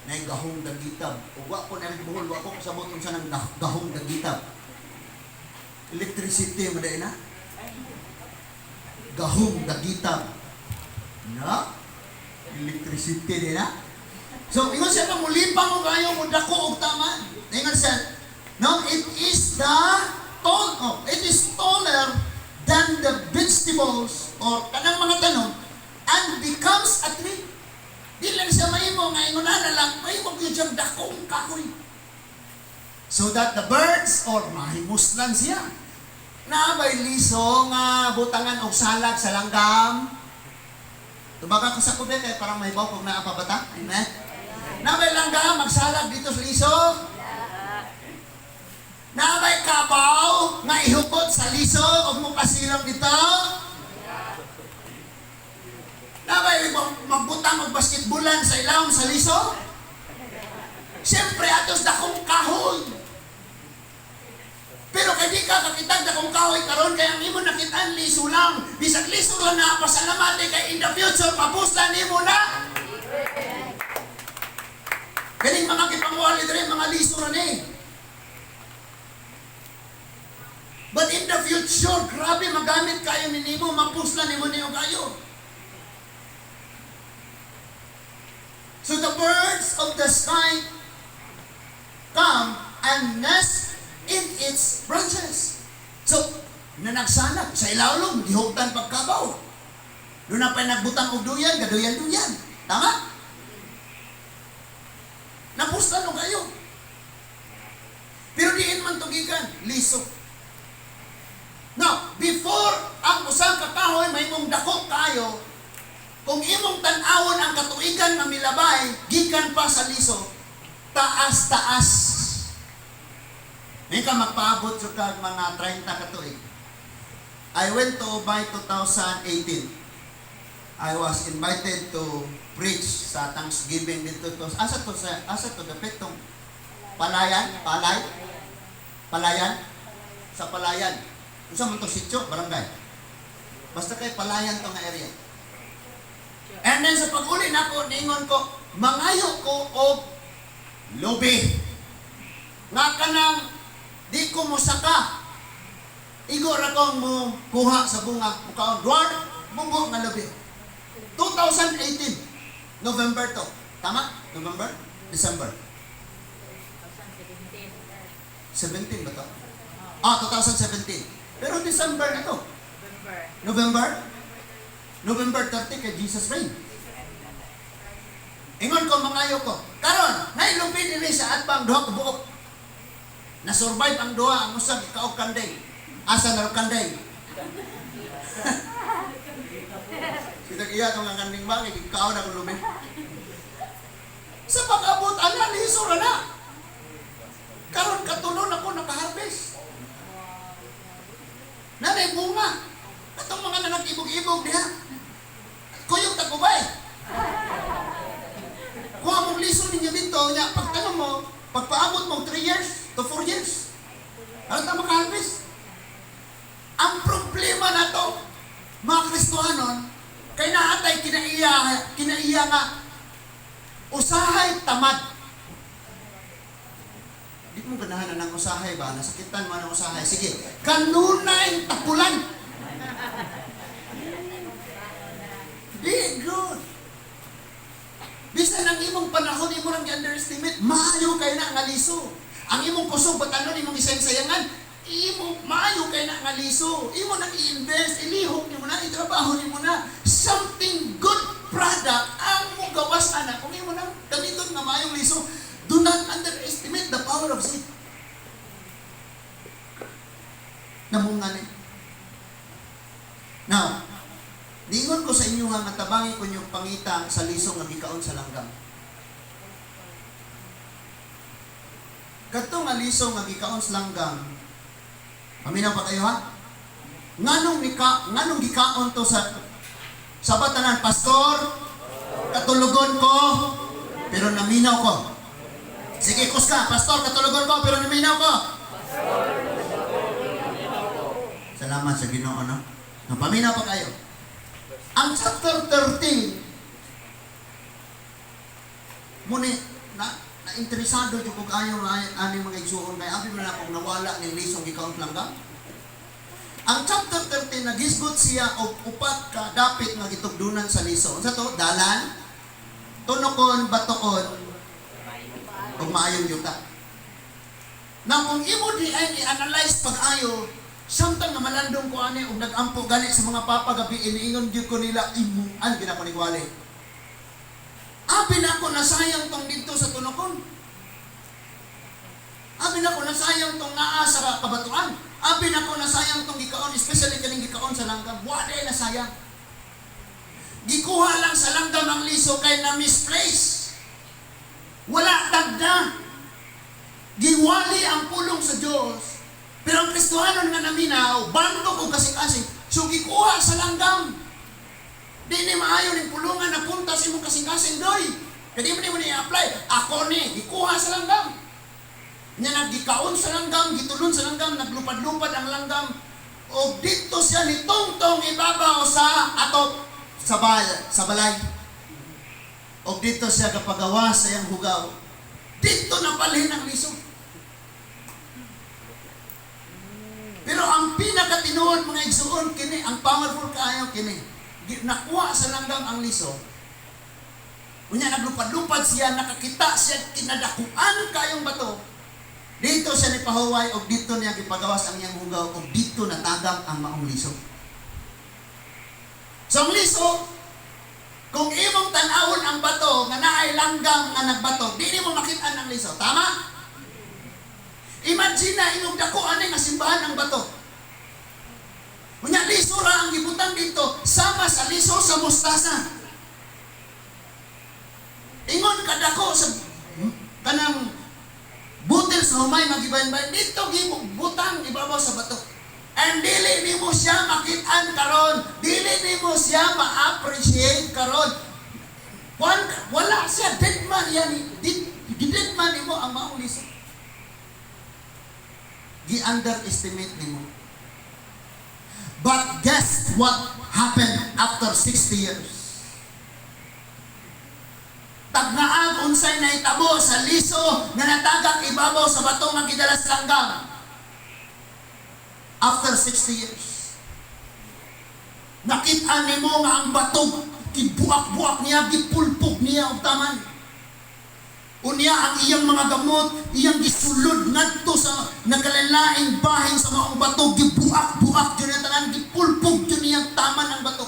Nay gahong dagitab. Ug wa ko na buhol, wa ko kasabot unsa nang gahong dagitab. Electricity mo na. Gahong dagitab. Na? Electricity din na. So, ingon siya na mulipang o kayo, mudako o taman. Ingon siya, no, it is taller than the vegetables or kanang mga tanom and becomes a tree. Di lang siya mahimo nga ingon na lang, mahimo ko yung dakong kahoy. So that the birds or mahimuslan siya. Naabay liso nga butangan og salag sa langgam. Tubaga ko sa kubet kay parang mahibaw kung naapabata. Amen. Naabay langgam magsalag dito sa liso. Naabay kabaw nga ihukot sa liso og mupasilang dito. Nabay magbutang og basketballan sa ilawom sa liso? Siyempre, atos dakong kahoy. Pero kay di ka kakitag dakong kahoy karon kaya ang imo nakitaan liso lang. Bisag liso lang na pasalamat kay in the future papuslan nimo na. Galing mga kipangwali diri mga liso ra ni. But in the future, grabe magamit kayo nimo, mapuslan nimo niyo kayo. So the birds of the sky come and nest in its branches. So, nanagsanag sa ilawom, gihugtan pagkabaw. Doon na pa nagbutang og duyan, gaduyan-duyan. Tama? Napustan o kayo. Pero diin man tugikan, liso. Now, before ang usang kakahoy may mong dako kayo, kung imong tan-awon ang katuigan nga milabay, gikan pa sa liso, taas-taas. May ka magpaabot sa kag mga 30 katuig. I went to by 2018. I was invited to preach sa Thanksgiving dito to. Asa to dapit tong Palayan, Palayan sa Palayan. Unsa man to sitio, barangay. Basta kay Palayan tong area. And then sa pag-uli nako ningon ko, mangayo ko og lobi. Nga kanang di ko musaka. Igor akong mo kuha sa bunga mukaon dward munggo nga lobi. 2018 November to. Tama? November? December? 17 ba to? 2017. Pero December na to. November? November 30 kay Jesus reign. Ingon ko mangayo ko. Karon, nailupin diri sa atbang duha ka buok. Na-survive ang duha ang usab kaog kanday. Asa na kanday? Sitag iya tong ang kanding ba kay kaog na kung lubi. Sa pag-abot ana liso ra na. Karon katunon ako naka-harvest. Nanay bunga. Atong mga nanag-ibog-ibog diha. Kuyog tagubay. Kung among liso ninyo dito, niya, pagtanong mo, pagpaabot mo 3 years to 4 years, ano ta makaharvest? Ang problema na to, mga Kristohanon, kay naatay kinaiya nga, usahay tamad. Di mo ganahan na ng usahay ba? Nasakitan mo ng usahay. Sige, kanunay tapulan. Be good. Bisan ang imong panahon, imo lang i-underestimate, maayo kay na nga liso. Ang imong kusog, batanon, imong isayang-sayangan, maayo kay na nga liso. Imo nang i-invest, ilihok nimo na, itrabaho nimo na. Something good product ang mo gawas anak. Kung imo nang gamiton nga maayong liso, do not underestimate the power of seed. Namungan eh. Now, diingon ko sa inyo nga matabangi ko yung pangita sa liso nga gikaon sa langgam. Kadto nga nga liso nga gikaon sa langgam. Paminaw pa kayo ha? Nganong gikaon to sa batanan, pastor, katulugon ko, pero naminaw ko. Sige, kuska, pastor, katulugon ko, pero naminaw ko. Salamat sa Ginoo, no? Paminaw pa kayo. Ang chapter 13, muna, na-interesado yung kung ayaw ani mga igsuon, kaya abim na akong nawala ng lisong gikaon langgam. Ang chapter 13, nagisgot siya o upat ka dapit nga gitugdunan sa liso. Sa to, dalan, tunokon, batoon, o maayong yuta. Na kung imo di ay i-analyze pag-ayo, samtang nga malandong ko ani, o nag-ampo galit sa mga papagabi, iniingon gyud ko nila, imuan, ginapanigwali. Abi na ko nasayang tong dito sa tunokon. Abi na ko nasayang tong naa sa kabatuan. Abi na ko nasayang tong gikaon, especially kaning gikaon sa langgam. Wala na sayang. Gikuha lang sa langgam ang liso kay na misplace. Wala tagda. Giwali ang pulong sa Diyos. Pero ang Kristohanon nga naminaw, bandok o kasing-kasing. So gikuha sa langgam. Di ni maayo ng pulungan na punta sa imong kasing-kasing doy. Kaya mo ni i-apply. Ako ni, gikuha sa langgam. Nya naggikaon sa langgam, gitulon sa langgam, naglupad-lupad ang langgam. O dito siya ni tongtong ibabaw sa atop sa balay. O dito siya kapagawa sa iyang hugaw. Dito napalhin ang liso. Pero ang pinakatinuod mga igsuon kini, ang powerful kaayo kini. Nakuha sa langgam ang liso. Unya naglupad-lupad siya, nakakita siya, kinadakuan kayong bato. Dito siya ni pahuway o dito niya gipagawas ang iyang hugaw o dito natagam ang maong liso. So ang liso, kung imong tanawon ang bato nga naay langgam nga nagbato, di mo makita ang liso. Tama? Imagine na imong dakuan nga simbahan ang bato. Unya liso ra ang gibutang dito sama sa liso sa mustasa. Ingon kadako sa kanang butil sa humay magibayan-bayan dito gibutang ibabaw sa bato. And dili nimo siya makit-an karon, dili nimo siya ma-appreciate karon. Wala siya dead man yan, dead man nimo ang maong liso. Gi-underestimate nimo. But guess what happened after 60 years? Tagnaag unsay na itabo sa liso nga natagak ibabaw sa bato nga gidalas langgam. After 60 years. Nakita nimo nga ang bato gibuak-buak niya, gipulpog niya og taman. Unya ang iyang mga gamot, iyang gisulod ngadto sa nagkalalaing bahin sa maong bato, gibuak-buak jud ang tanan, gipulpog jud niyang taman ang bato.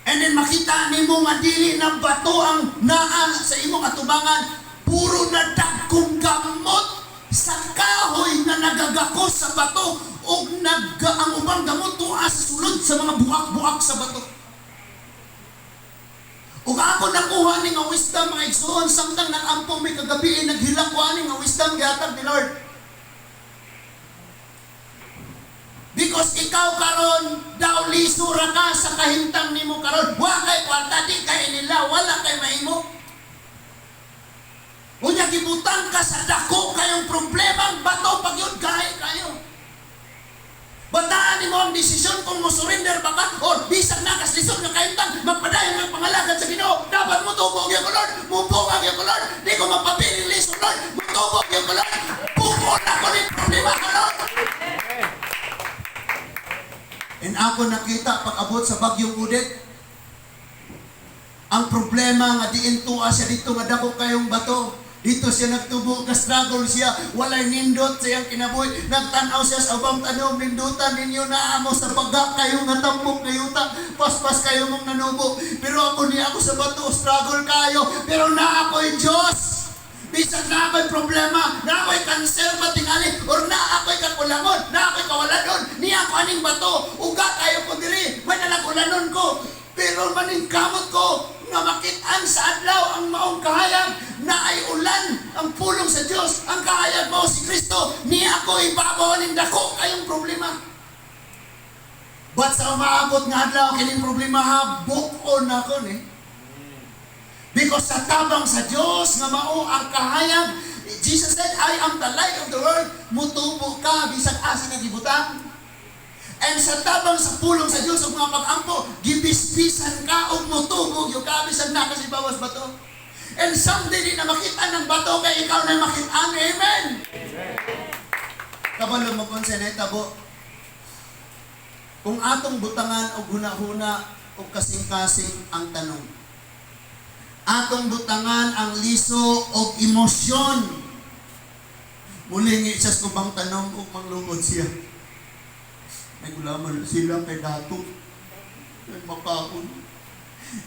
And then makita nimo nga dili na bato ang naa sa imong atubangan, puro na dagkong gamot sa kahoy na nagagakos sa bato o ang ubang gamot tuwa sa sulod sa mga buak-buak sa bato. Ug ako nakuha ni nga wisdom mga igsoon samtang nag-ampong may kagabi naghilak ko ani nga wisdom gihatag ni Lord. Because ikaw karon daw liso ra ka sa kahimtang nimo karon. Wa kay kwarta di kay nila, wala kay mahimo. Unya gibutang ka sa dako kayong problema, bato pag yun kayo. Bataan mo ang desisyon kung mo surrender ba ka o bisag na kas lisod nga kahimtang magpadayon ng pangalagan sa Ginoo. Dapat mo tubog yung Lord, mubungag yung Lord. Di ko mapapili lisod Lord, mutubog yung Lord. Bukod ako ni problema ka Lord. And ako nakita pag-abot sa bagyong Udit, ang problema nga diin tuwa siya dito nga dako kayong bato. Dito siya nagtubo, ka-struggle siya, walay nindot sa iyang kinabuhi. Nagtanaw siya sa ubang tanong, nindutan ninyo na amo sa pagka kayo nga tampok kayuta, paspas kayo mong nanubo. Pero ako ni ako sa bato, struggle kayo, pero na ako'y Diyos. Bisag na ako'y problema, na ako'y kanser matingali, or na ako'y kakulangon, na ako'y kawaladon, niya ako aning bato, uga kayo ko diri, may nalakulanon ko. Pero maning kamot ko, nga makitaan sa adlaw ang maong kahayag na ay ulan ang pulong sa Dios, ang kahayag mo si Kristo, niya ako ibabaw ning dako kayong problema. But sa umaabot nga adlaw kining problema ha, bukon ako ni. Because sa tabang sa Dios nga mao ang kahayag, Jesus said, I am the light of the world. Mutubo ka bisag asa nga gibutang. And sa tabang sa pulong sa Dios ug mga pag-ampo, gibisbisan ka og mutubo yung ka bisag na kasi bawas bato. And someday di na makita ng bato kay ikaw na makita. Amen. Kabalo mo kon sa tabo. Kung atong butangan og huna-huna og kasing-kasing ang tanong. Atong butangan ang liso og emosyon. Mulingi siya sa kubang tanong ug manglungod siya. May gulaman sila kay dato. Nagmakaon.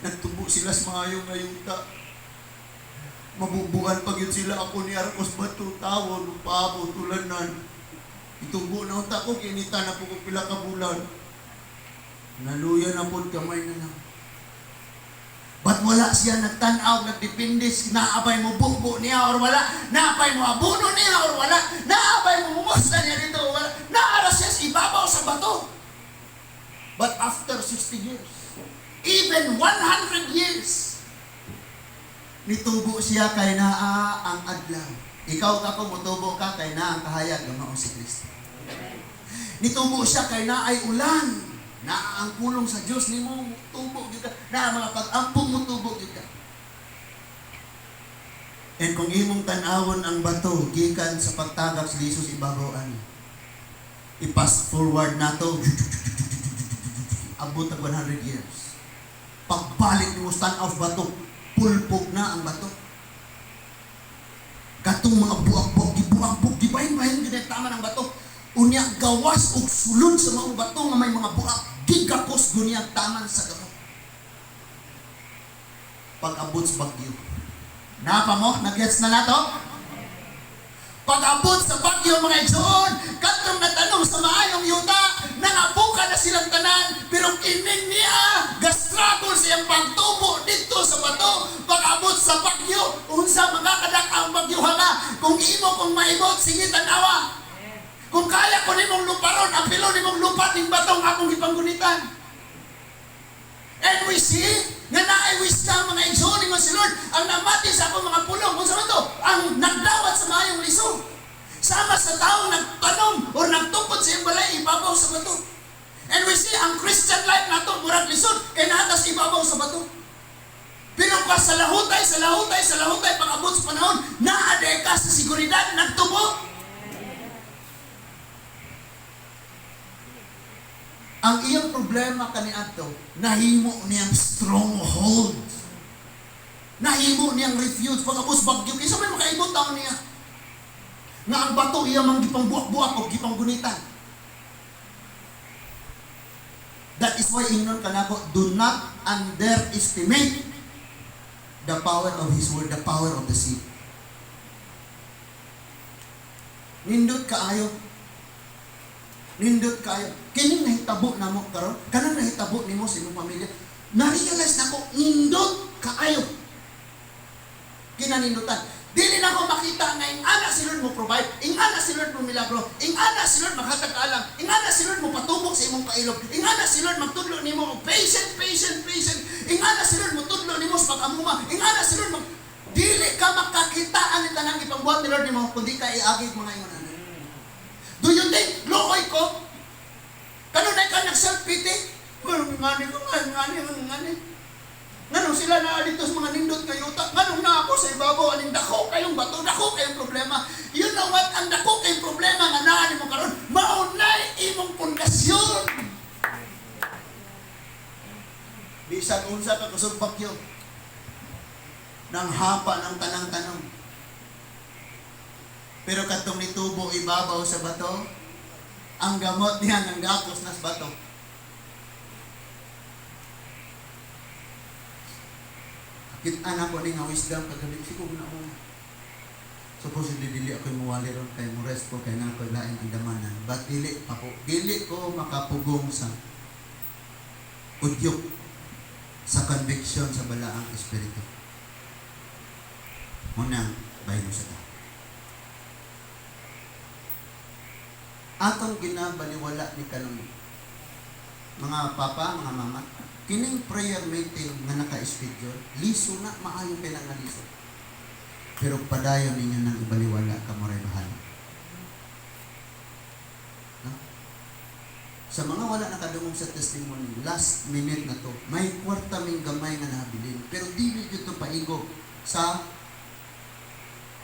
Nagtubo sila sa mga ngayuta. Mabubuhan pag yun sila ako ni Arcos Bato, tawon, upabo, tulanan. Itubo na unta ko, kinita na po kung pila ka bulan. Naluya na po, kamay na lang. Ba't wala siya nagtanaw, nagdipindis, naabay mo bukbo niya or wala, naabay mo abuno niya or wala, naabay mo mumusta niya dito or wala, naaras siya sa ibabaw sa bato. But after 60 years, even 100 years, nitubo siya kay naa ang adlaw. Ikaw ako mutubo ka kay naa ang kahayag nga mao si Kristo. Nitubo siya kay naa ay ulan. Na ang pulong sa Dios nimo tubo gyud ka. Na mga pag-ampong mo tubo gyud ka. And kung imong tan-awon ang bato gikan sa pagtagak sa Jesus ibabaw ani. I-fast forward nato. Abot ang 100 years. Pagbalik nimo tan-aw bato, pulpog na ang bato. Katong mga buak-buak, gibahin-bahin gyud tama ng bato. Unya gawas og sulod sa mga bato nga may mga buak, gigakos gunya taman sa gamot. Pag-abot sa bagyo. Napa mo? Nag-gets na nato? Pag-abot sa bagyo mga igsoon, katong natanong sa maayong yuta, nangabuka na silang tanan, pero kining niya, gastragol siyang pagtubo dito sa bato. Pag-abot sa bagyo, unsa magakadak ang bagyo hanga, kung imo kung maibot, sige tanawa. Kung kaya ko nimong luparon, ang pilo nimong lupa ning batong akong ipanggunitan. And we see, nga naay wisdom mga igsoon ni si Lord, ang namati sa akong mga pulong, kung saan ito, ang nagdawat sa mayong liso. Sama sa taong nagtanong o nagtungkod sa iyong balay, ibabaw sa bato. And we see, ang Christian life nato, murag lisod, kay natas ibabaw sa bato. Pero pa sa lahutay, pag-abot sa panahon, naaday ka sa seguridad, nagtubo. Ang iyang problema kaniadto, nahimo niyang stronghold. Nahimo niyang refuge pag-abot bagyo kaysa may makaibot taon niya. Nga ang bato iya mang gipangbuak-buak o gipanggunitan. That is why ingnon kanako, do not underestimate the power of His word, the power of the seed. Nindot kaayo. Nindot kayo. Kining nahitabo na mo karon, kanang nahitabo nimo sa imong pamilya. Na-realize nako nindot kaayo. Kinanindutan. Dili na ko makita nga ing ana si Lord mo provide, ing ana si Lord mo milagro, ing ana si Lord maghatag alam, ing ana si Lord mo patubok sa imong kailog, ing ana si Lord magtudlo nimo patient. Ing ana si Lord mo tudlo nimo sa pag-amuma, ing ana si Lord dili ka makakitaan ni tanang ipangbuhat ni Lord nimo kundi ka iagid mga ingon. Do you think, luoy ko? Kano na ka nag-self-pity? Ngani. Nganong sila na dito sa mga nindot kayuta? Nganong na ako sa ibabaw? Aning dako kayong bato, dako kayong problema. You know what? Ang dako kayong problema nga naan mo karon, maunay imong pundasyon. Bisan unsa ka kusog bagyo. Nang hapa ng tanang-tanong. Pero katong nitubo ibabaw sa bato, ang gamot niya ng gakos na sa bato. Kita na ko ni nga wisdom kagabi siguro na mo. Supposedly dili ako muwali ron kay mo rest ko kay na ko lain ang damanan. But dili ko makapugong sa udyok sa conviction sa balaang espiritu. Muna baylo sa ta. Atong ginabaliwala ni kanang mga papa, mga mama, kining prayer meeting nga naka-schedule, liso na, maayo kailang nga liso. Pero padayon ninyo nang ibaliwala ka mo rin bahala. No? Sa mga wala nakadungong sa testimony, last minute na to, may kwarta ming gamay nga nabilin. Pero di medyo ito paigog sa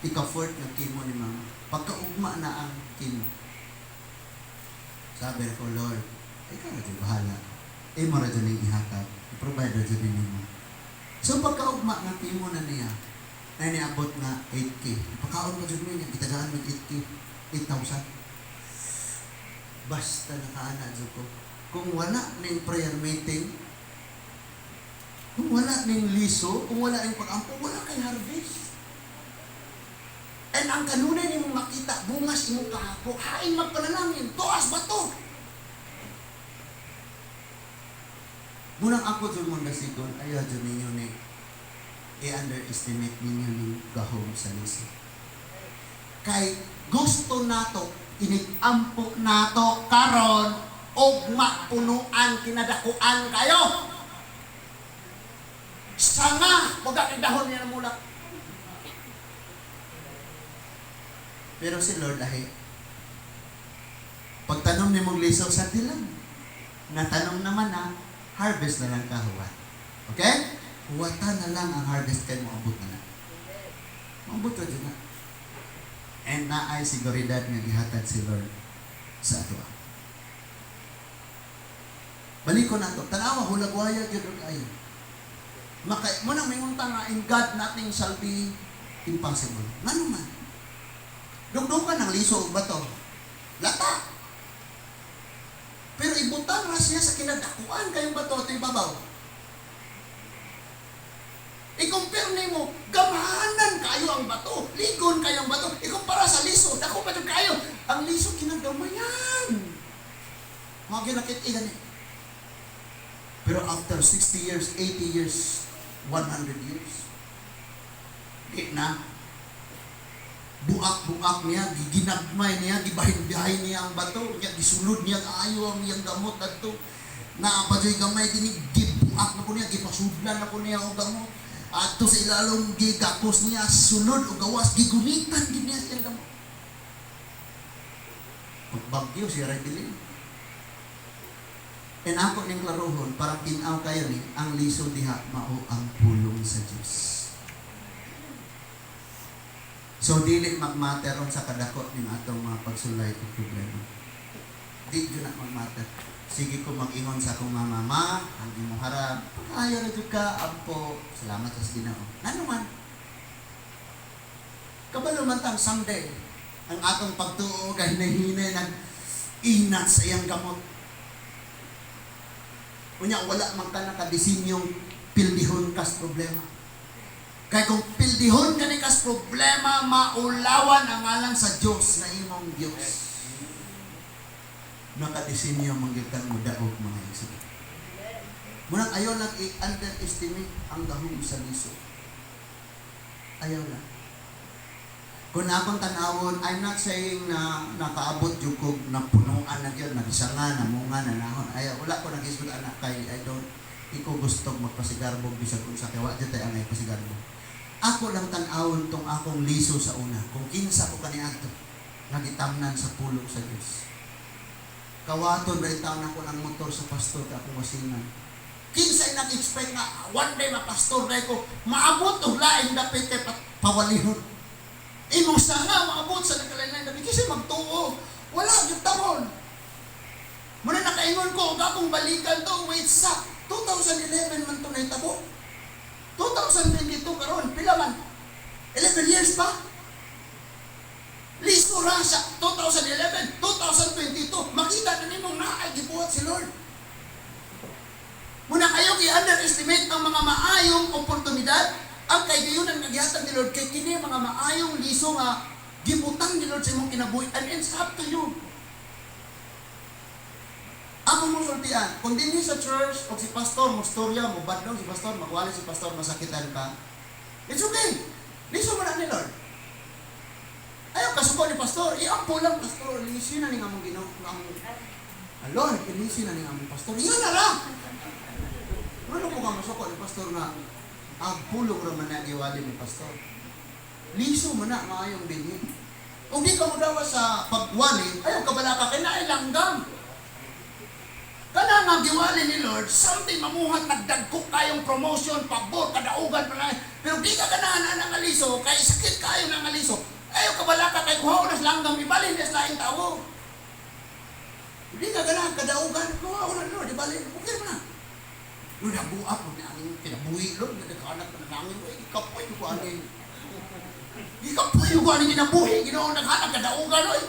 ika-fourth na kimo ni mama. Pagkaugma na ang kimo. Sabi ko, Lord, ikaw na dyan bahala. Mo na dyan yung ihakap. I-provide na dyan mo. So pagkaugma ng kimo na niya, na niabot nga 8K. Pagkaon mo dyan mo niya, kitagaan mo 8K, 8,000. Basta nakaana dyan ko. Kung wala ng prayer meeting, kung wala ng liso, kung wala ng pag-ampo, wala kay harvest. And ang kanunay ni mong makita, bungas imong kahapo, hain magpanalangin, tuas ba to? Munang ako dyan mong nasigon, ayaw dyan ninyo ni i-underestimate ninyo ng gahom sa liso. Kay gusto nato, initampo nato karon og mapunuan kinadakuan kayo. Sanga, huwag dahon niya na mula. Pero si Lord lahi. Pagtanong ni mong liso sa tilang, natanong naman na, harvest na lang kahuwat. Okay? Huwata na lang ang harvest kayo maabot na lang. Maabot na dyan na. And naay siguridad nga gihatag si Lord sa ato. Balik ko na ito. Tanawa, hulagwaya, gano'n kayo. Munang may unta nga, in God, nothing shall be impossible. Nga naman. Dugdug ka ng liso o bato. Lata. Pero ibutang na siya sa kinadakuan kayong bato at ibabaw. I-compare nimo, gamahanan kayo ang bato. Ligon kayo ang bato. Ikumpara sa liso, dako pa kayo. Ang liso kinagamayan. Mga ginakit-igan eh. Pero after 60 years, 80 years, 100 years, di na. Buak-buak niya, ginagmay niya, gibahin-bihay niya ang bato, niya, gisulod niya, kaayo ang iyang gamot at ito. Naapadyo'y gamay, gibuak na po niya, gipasudlan na po niya ang gamot. At ito sa ilalong gigapos niya, sulod o gawas, gigunitan din niya siyang gamot. Pagbagyo, siya rin bilin. And ako ning klarohon, parang tinaw kayo ni, ang liso diha, mao ang pulong sa Diyos. So, dili magmatter ron sa kadakot ng atong mga pagsulay o problema. Di yun na magmatter. Sige ko mag-ingon sa akong mama, ang imong harap, ayaw na dyan ka, ampo, salamat sa Ginoo. Ano man? Kabalo man tang someday, ang atong pagtuo, kay hinahinay, nag-inat sa iyang gamot. Kunya, wala man ka nakadisinyong pildihon kas problema. Kaya kung pildihon ka ni kas problema, maulawan ang ngalan sa Diyos na imong Diyos. Nakadisinyo manggilkan mo daog mga isip. Munang ayaw lang i-underestimate ang gahom sa liso. Ayaw lang. Kung akong tanawon, I'm not saying na nakaabot yung kog na punuan na yun, nagisanga, namunga, nanahon. Ayaw, wala ko nag-isip anak kay di ko gusto magpasigarbog bisag kung sa kewa dyan tayo ang ipasigarbo. Ako lang tanawon tong akong liso sa una. Kung kinsa ko kaniadto, nagitamnan sa pulong sa Diyos. Kawaton ba itaw na ko ng motor sa pastor ka akong wasinan. Kinsa'y nag-expect na one day mapastor na ko, maabot o laing dapit kay pawalihon. Imong sana maabot sa nagkalain dapit kasi magtuo. Wala, yung tamon. Muna nakaingon ko, huwag akong balikan to, wait sa 2011 man to na itabo. 2022 karon pila man? 11 years pa? Listo ra sa 2011, 2022, makita na nimong naay gibuhat si Lord. Muna kayo i-underestimate ang mga maayong oportunidad, ang kaygayonan nga gihatag ni Lord kay kini mga maayong liso nga gibutang ni Lord sa imong kinabuhi, and it's up to you. Ako mong sultian, kung din sa church, o si pastor, magstorya, mabadong si pastor, magwali si pastor, masakitan ka, it's okay. Liso mo na ni Lord. pastor, iampo lang, pastor, lisi na ni nga mong Lord, lisi na ni nga mong pastor, yan na lang. Ano po ka masoko ni pastor nga, agpulong raman na giwali ni pastor. Liso man na, maayong bilhin. Kung di ka mo daw sa pagwali, ayaw ka bala ka, kinailanggam. Kana nga giwali ni Lord, something mamuhat, nagdagkok kayong promotion, pabor, kadaugan, pero di ka ganahan ng aliso, kaya sakit kayo ng aliso, ayaw ka bala ka, kay kuhaw nas langgam, ibalin nas laing tao. Di ka ganahan, kadaugan, kuhaw na Lord, ibalin, okay mo na. Lord, nabuap mo na ang kinabuhi, Lord, nagkakanak na nangin, ikapoy ko anin. Ikapoy ko anin kinabuhi, ginoon naghanap, kadaugan, oy.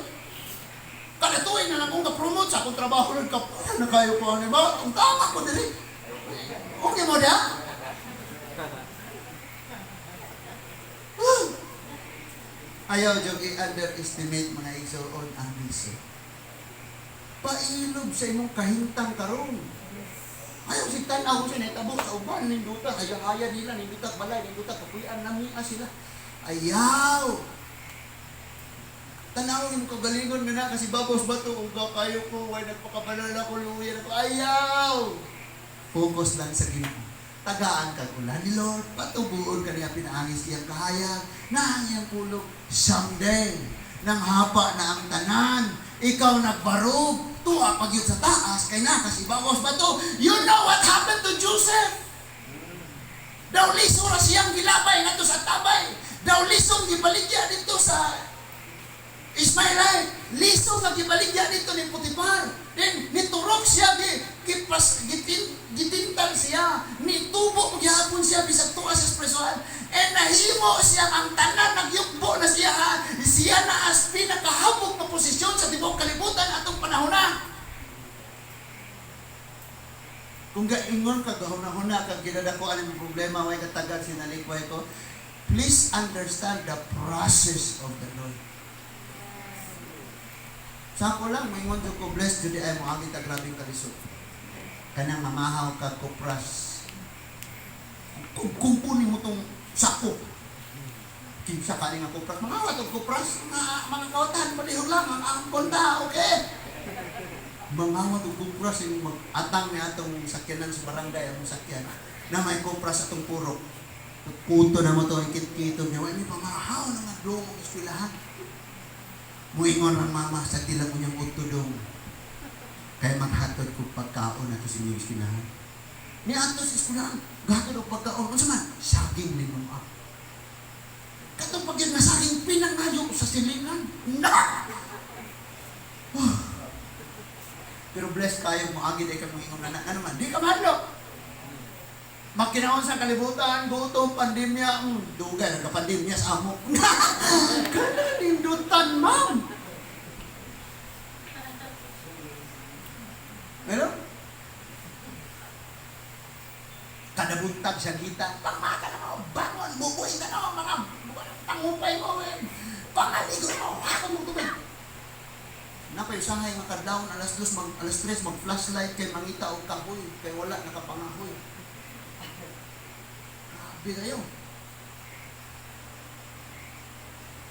Kadatuin na lang kung ka-promote sa akong trabaho ng kapunan na kayo ko. Ba? Ang tama ko dali. Okay mo da? Ayaw diyong i-underestimate mga igsoon ang liso. Pailog sa imong kahintang karong. Ayaw si tanaw siya, netabo sa uban, ninduta, kaya nila, ninduta, balay, ninduta, kapuyan, namia sila. Ayaw! Tanawin ko galingon nga na kasi babos ba ito kung kayo ko ay nagpakabalala ko luya ko ayaw. Focus lang sa Ginoo. Tagaan kag ulan ni Lord, patubuon ka niya pinaangis iyang kahayag, nahangiyang kulog someday. Nang hapa na ang tanan, ikaw nagbarog, tuwa pag yun sa taas, kay na kasi babos ba ito. You know what happened to Joseph? Daw liso na siyang gilabay nga sa tabay. Daw lisong gibaligya dito sa Ismael, liso nga gibaligya dito ni Potiphar. Then niturok siya, gitintal siya, nitubo gihapon siya bisag tuwa sa espresohan. And nahimo siya ang tanan, nagyukbo na siya. Siya na as pinakahabog na posisyon sa tibok kalibutan atong panahon na. Kung gaingon ka gahuna-huna kag ginadakuan ang problema way katagan sinalikway ko, please understand the process of the Lord. Sako lang, may ngon ko bless judi ay mo agit grabing kalisod. Kanang mamahaw ka kupras. Kung kunin mo tong sako. Kinsa ka nga kupras, mamahaw tong kupras, mga kawatan palihog lang ang konta, okay? Mamahaw tong kupras yung mag-atang ni atong sakyanan sa barangay ang sakyan na may kupras atong purok. Puto na mo to, ikit-kito niya, wala mamahaw na madong ang eskwelahan. Muingon ang mama sa tilang unyang utudong. Kaya maghatod ko pagkaon ato sa inyong eskwelahan. Ni ato sa eskwelahan, gatod o pagkaon. Ano man? Saging limang up. Katong pag yan na saging pinangayo sa silingan. Na! Pero bless kayo, maagid ay ka muingon na ano man. Di ka mahalo. Magkinaon sa kalibutan, gutom, pandemya, dugay, nagka-pandemya sa amo. Kananindutan, ma'am. Meron? Kada buntag siya kita, pangmata na mo, bangon, bubuhay ka na mga pangupay mo, pangaligo mo, ako mo tubig. Napayusahay mga kadlaon, alas 3, mag-flashlight kay mangita o kahoy, kay wala nakapangahoy. Grabe kayo.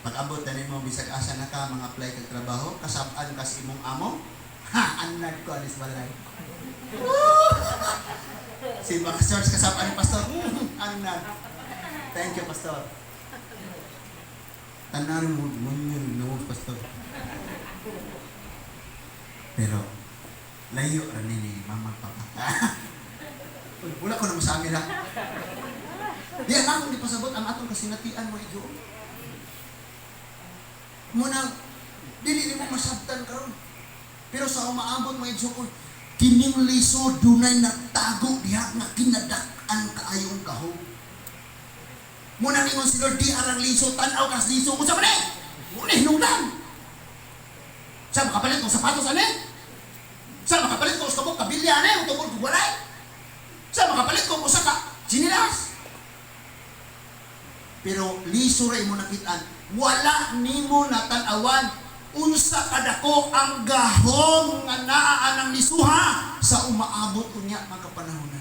Pag-abot na mo, bisag asa na ka, mga apply kag trabaho, kasabaan ka sa imong amo, ha, anad ko, alis balay. Si mga church kasabaan ni pastor, anad. Thank you, pastor. Tanan mo, no, pastor. Pero, layo rin ni mama papa. Wala ko na masabi na. Di alam, di pasabot ang atong kasinatian mo, Ijo. Muna, dili mo masabtan karon. Pero sa umaabot mo, Ijo, kining liso, dunay nagtago diha nga kinadak-an kaayong kahog. Muna ningon si Lord, di arang liso, tanaw kas liso, kung sa mani, muna hinungdan. Sa makapalit kong sapatos, ane? Sa makapalit kong ustabok, kabilya, ane? Utubol kong walay? Sa makapalit kong usaka, sinilas? Pero liso ray mo nakitaan, wala nimo natanawan unsa kadako ang gahom nga naa ng lisuha sa umaabot unya mga panahon.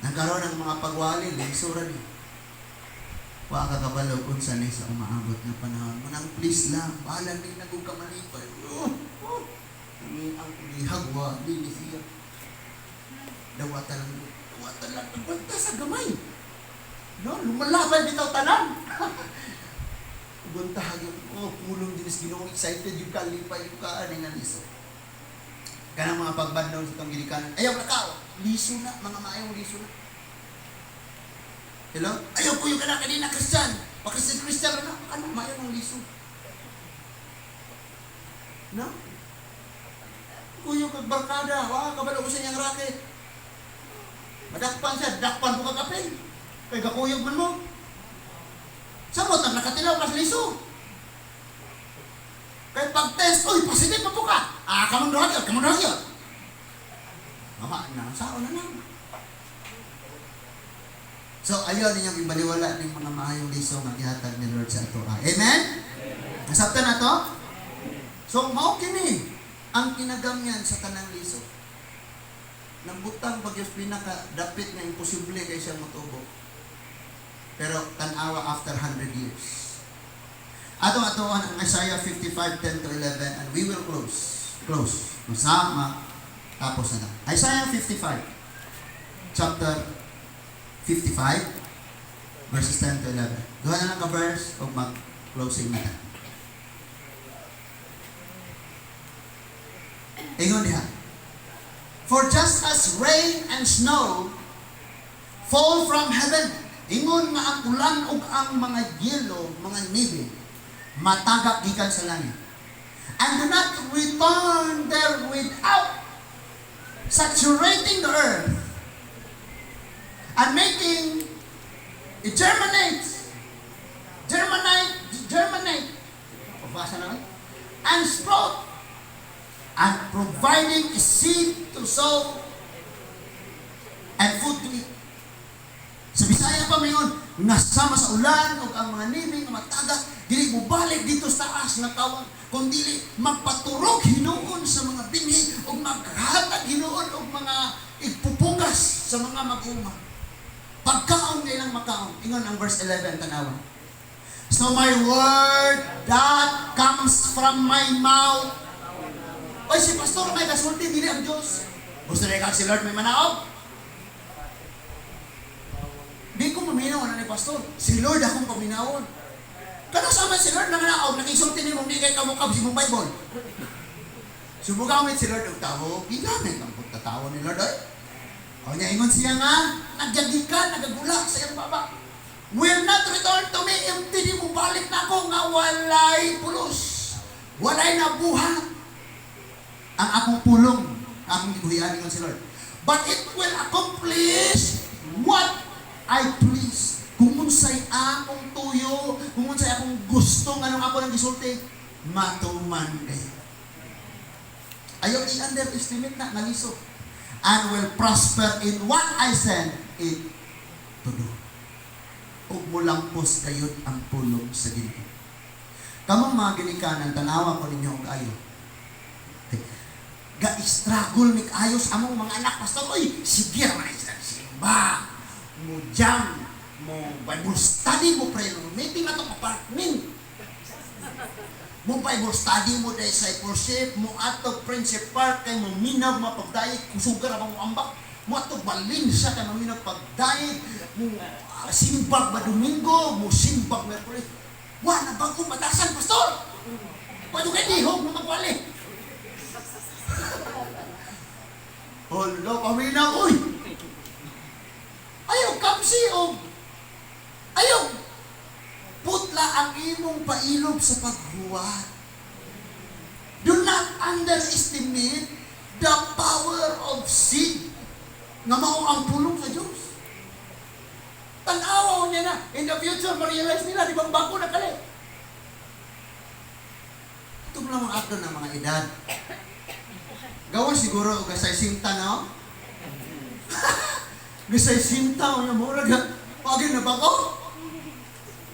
Nagkaroon ng mga pagwali, liso ra ni. Wa ka kabalo kung saan sa umaabot na panahon. Manang please lang, bahala din na kung kamalipay. Ang ihagwa, din siya. Dawatan lang, nagwanta sa gamay. No, lumalabay bitaw tanan. Gunta yung, pulong din is ginawang excited yung kalipay yung kaaning nga liso. Kanang mga pagbadlaw sa itong gilikanan. Ayaw na ka, liso na, mga maayong liso na. Hello? Ayaw ko yung kanina Christian. Pakristiyan na, ano, maayong ng liso. No? Kuyo kag barkada, kabalo ko sa niyang racket. Madakpan siya, dakpan ko kagapin. Kaya kakuyog man mo. Samot ang nakatilaw kas liso. Kaya pag-test, positive pa po ka. Kamang dohagyo. Mama, saan na lang. So, ayaw ninyong ibaliwala ng mga mahayong liso na gihatag ni Lord sa ato. Amen? Nasabta na to? So, mao kini ang kinagamyan sa tanang liso. Nambutang bagyos pinaka-dapit na imposible kay siya motubo. Pero tanawa after 100 years. Ato ang Isaiah 55:10 to 11 and we will close. Masama tapos na. Isaiah 55 chapter 55 verses 10 to 11. Duha na lang ka verse o mag-closing na. Ingon diha. For just as rain and snow fall from heaven, ingon nga ang ulan ug ang mga yelo, mga nibe, matagak gikan sa langit, and do not return there without saturating the earth and making it germinate, pabasa na and sprout, and providing a seed to sow and food to eat. Sa Bisaya pa mayon, nasama sa ulan o ang mga nibing nga matagak, dili mo balik dito sa taas nga kawang, kundi magpaturok hinuon sa mga binhi o maghatag hinuon o mga igpupugas sa mga mag-uma. Pagkaon nilang makaon. Ingon ang verse 11, tanawa. So my word that comes from my mouth. Oy, si pastor may kasulti, dili ang Diyos. Gusto na si Lord may manaog? Di ko maminaw na ni pastor. Si Lord akong paminawon. Kano sama si Lord na manaog, nakisulti ni mong di kay kamukab si mong Bible. Subugamit si Lord ang tao, ginamit ang pagkatawa ni Lord. O niya, ingon siya nga, nagyagikan, nagagulak sa iyang baba. Will not return to me empty, di mo balik na ako nga walay pulos. Walay nabuhat. Ang akong pulong, akong gibuhian ingon si Lord. But it will accomplish what I please. Kung unsay akong tuyo, kung unsay akong gusto, nga nung ako nang gisulti, matuman kayo. Ayaw i-underestimate na, naliso. And will prosper in what I send it to do. Ug mulampos kayo ang pulong sa Ginoo. Kamong mga ginikanan, tanawa ko ninyo og ayo. Ga-struggle ni ayos among mga anak, pastor. Oy, sige man sila simba. Mo jam, mo Bible study mo prayer meeting ato apartment. Mo Bible study mo discipleship, mo ato Friendship Park kay mo minaw mapagdayeg kusugar abang ambak. Mo ato Balinsa kay mo minaw pagdayeg, mo simbag ba Domingo, mo simbag Merkulis. Wa na bagong batasan, pastor. Pwede kay dihog mo magwali. Hala, paminaw, oy! Ayaw, kapsi, ayaw, putla ang imong pailob sa paghuwat. Do not underestimate the power of sin nga mao ang pulong sa Diyos. Tanawa niya na, in the future, ma-realize nila, di ba bago na kali? Ito mo lang ang ng mga edad. Gawa siguro o gasay sinta na, gasay sinta o niya mo, pagin na ba ko?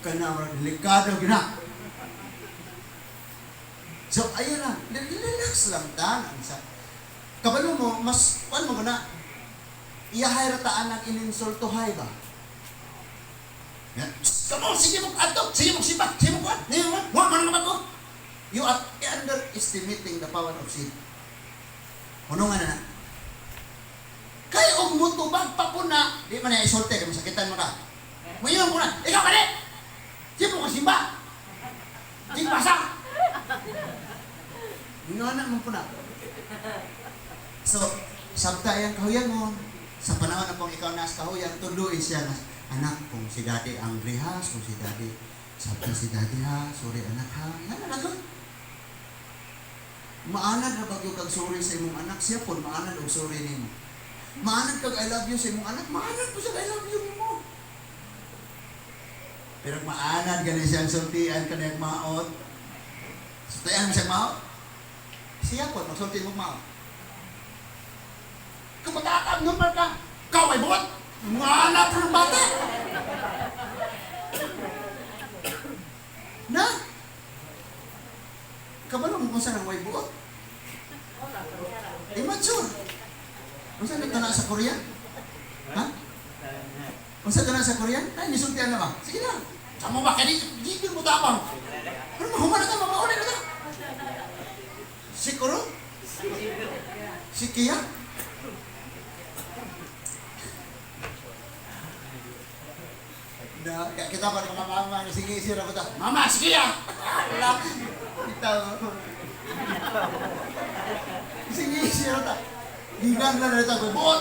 Kana, delikado, gina. So, ayun na, relax lang ta. Kabalo mo, mas, mo na, iyahay rataan ang ininsultuhay ba? Yan. Kamu, sige mo ato, sige mo sipat, sige mo kuat, sige mo kuat, mo naman ko. You are underestimating the power of sin. Ano nga na? Kaya og mutubag pa po na, di man na isolte, kaya masakitan mo ka. Mayroon ko na, ikaw ka rin! Sige mo ka simba! Sige pasa! Minawanan mo po na. So, sabta yung kahuyan mo, sa panahon na pong ikaw nasa kahuyan, tunduin siya na, anak, kung si daddy angry ha, kung si daddy, sabta si daddy ha, sorry anak ha, yan na lang. Maanad na bagyo kag sorry sa imong anak, siya po, maanad o sorry nimo. Maanad kag I love you sa imong anak, maanad po siya I love you mo. Pero maanad gani siyang sultian kaniyang maot. Sultian mo siyang maot? Siya po, magsulti mo maot. Kabataan, normal ka. Kaway buot. Maanad po ng bata. Na? Kabalo mo kung saan ang way buot? Immature. Kung saan ka na sa Korea? Ha? Kung saan ka na sa Korea? Ay, nisultihan na ba? Sige na. Saan mo ba? Kaya di mo tapang. Pero mahumana ka, mabaunay na ka. Si Kuro? Si Kia? Na, kita pa rin mama, sige, sira ko ta. Mama, si Kia! Wala. Kita mo. Sige, sira ta. Hingang na rin ito. Buot!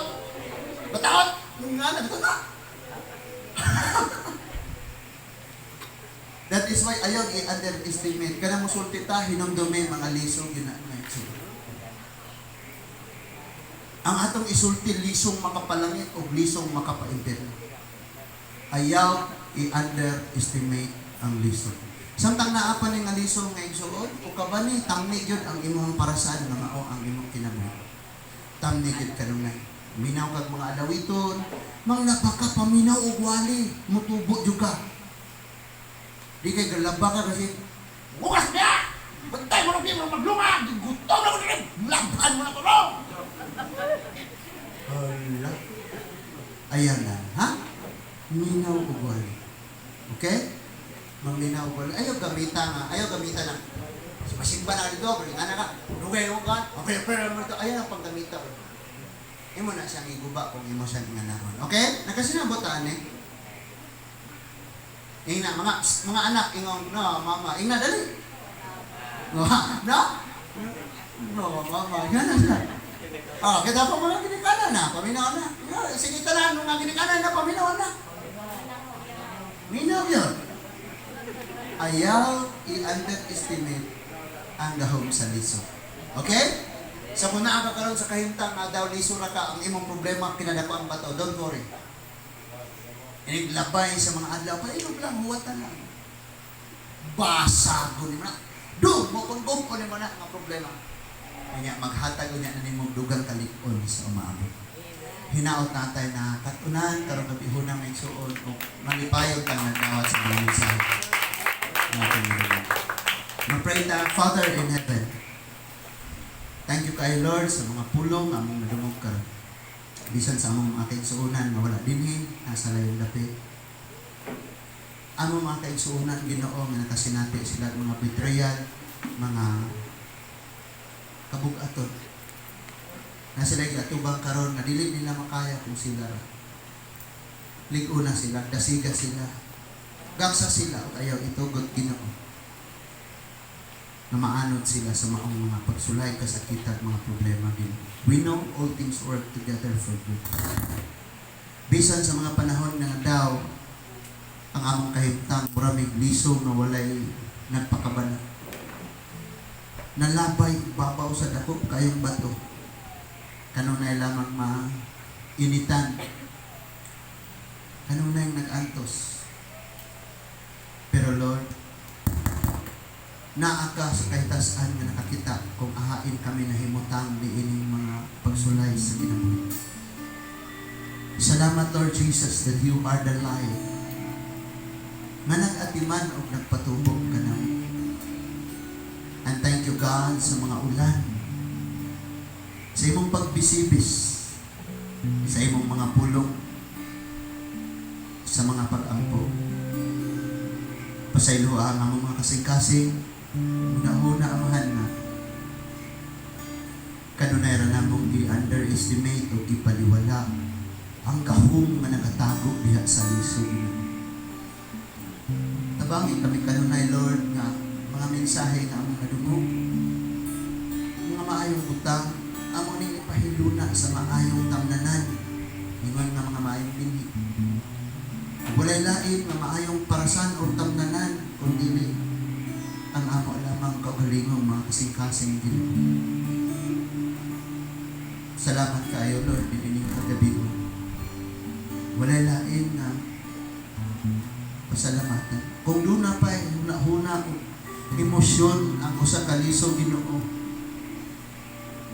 Bataot! Hingang na ito na. That is why ayaw i-underestimate. Kana mo sulti ta, hinumdumi mga lisong ginanay. Ang atong isulti, lisong makapalangit o lisong makapaintin. Ayaw i-underestimate ang lisong. Samtang naapan ni nga lisong nga igsuod, o kabani, tamnig yun ang imong parasan nga mao ang imong kinabuhi. Tamnig yun kanunay. Minaw kag mga adawiton, mang napakapaminaw og wali, mutubo juga. Di kay galaba ka kasi, bukas niya! Bantay mo na kayo maglunga! Gutom na ko rin! Laban mo na ko rin! Hala. Ayan na, ha? Minaw og wali. Okay? Maminaw og wali. Ayaw gamita nga. Ayaw gamita na. Masimba na dito. Ano ka? Lugay mo ka? Okay, pero mo ito. Ayan ang panggamita ko. Imo na siyang iguba kung imo siyang inganahon. Okay? Nagkasinabotaan eh. Ingna, mga anak, ingong, no, mama, ingna, dali. No? No, mama, yan na siya. Oh, kita pa mga ginikanan na, paminaw na. Sige ka na, nung ginikanan na, paminaw na. Minaw yun. Ayaw i-underestimate ang gahom sa liso. Okay? Sa muna ang kakaroon sa kahintang na daw liso na ka, ang imong problema, kinadako ang bato. Don't worry. Iniglabay sa mga adlaw, pala lang, huwatan lang. Basago ni mo na. Doon, mukong-gumpo ni mo na ang problema. Kanya, maghatag niya na nimong dugang kalikon sa umaabot. Hinaot natin na katunan, karong kapihunang may suon, o malipayog kang nagdawat sa mga mensahe. Ma-pray na, Father in heaven, thank you kay Lord sa mga pulong among nadungog karon. Bisan sa among aking suunan, mawala dinhin, nasa layong dapit. Among mga kaigsuunan, Ginoo, nga nakasinati sila mga betrayal, mga kabug-aton. Na sila igatubang karon, na dili nila makaya kung sila liguna sila, dasiga sila, gangsa sila, o ayaw itugot Ginoo. Na maanod sila sa maong mga pagsulay, kasakitan, mga problema din. We know all things work together for good. Bisan sa mga panahon na daw, ang among kahimtang, maraming lisong na walay nagpakabana. Nalabay, babaw sa dako, kayong bato. Kanunay lamang mainitan. Kanunay nag-antos. Pero Lord, naaka sa kahitasan nga nakakita kung ahain kami na himutang diining mga pagsulay sa kinabuhi. Salamat Lord Jesus that you are the light nga nag-atiman o nagpatubog ka namin. And thank you God sa mga ulan, sa imong pagbisibis, sa imong mga pulong, sa mga pag-ampo. pasaylo ang among mga kasing-kasing, una-una amahan na, kanunay ra namong i-underestimate o ipaliwala ang gahom nga nakatago diha sa lisod. Tabangin kami kanunay, Lord, nga mga mensahe nga among nadungog, mga maayong butang, among ning ipahiluna sa maayong tamnanan, ingon nga mga maayong binhi. Walay lain nga maayong parasan o tamnanan, kundi ang amo lamang kaugalingong mga kasing-kasing Ginoo. Salamat kayo, Lord, dinining kagabi ko. Walay lain na pasalamatan. Kung doon na pa, huna-huna ko, emosyon ang usa ka liso Ginoo,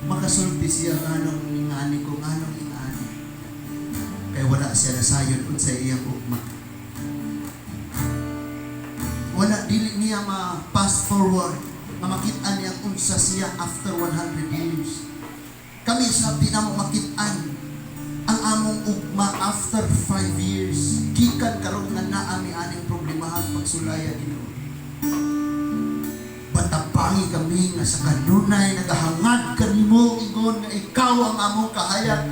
makasulti siya nganong ingani ko, nganong ingani. Kaya wala siya nasayon kung sa iyang ugma. Wala, dili niya ma-pass forward, mamakit-an niya kung sa siya after 100 years. Kami sa pinamo makitaan ang among ugma after 5 years. Gikan karon nga naami aning problemahan pagsulaya Ginoo. Batapangi kami nga sa kanunay nagahangad kanimo ingon nga ikaw ang among kahayag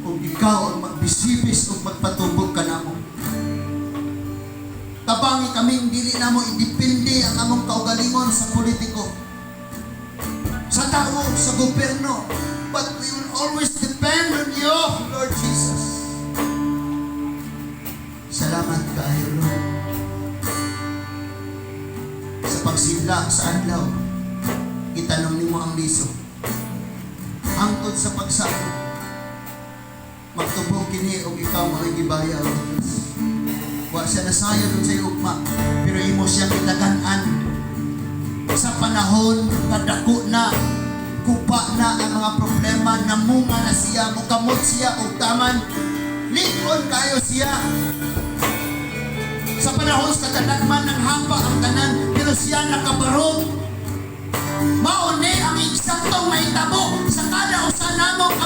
ug ikaw ang magbisibis ug magpatubog kanamo. Tabangi kaming dili namo idepende ang among kaugalingon sa politiko, sa tao, sa gobyerno, but we will always depend on you, Lord Jesus. Salamat kaayo, Lord, sa pagsidlak sa adlaw. Itanong nimo ang liso hangtod sa pagsako, magtubog kini og ikaw mao'y gibaya, O Diyos. Wa siya nasayon sa ugma, pero imo siyang itagan-an sa panahon nga dako na, kupa na ang mga problema, namunga na siya, mukamot siya og taman, lingon kayo siya. Sa panahon sa tanan ng hamba ang tanan, pero siya nakabarog. Mauni ang eksaktong mahitabo sa kada usa namong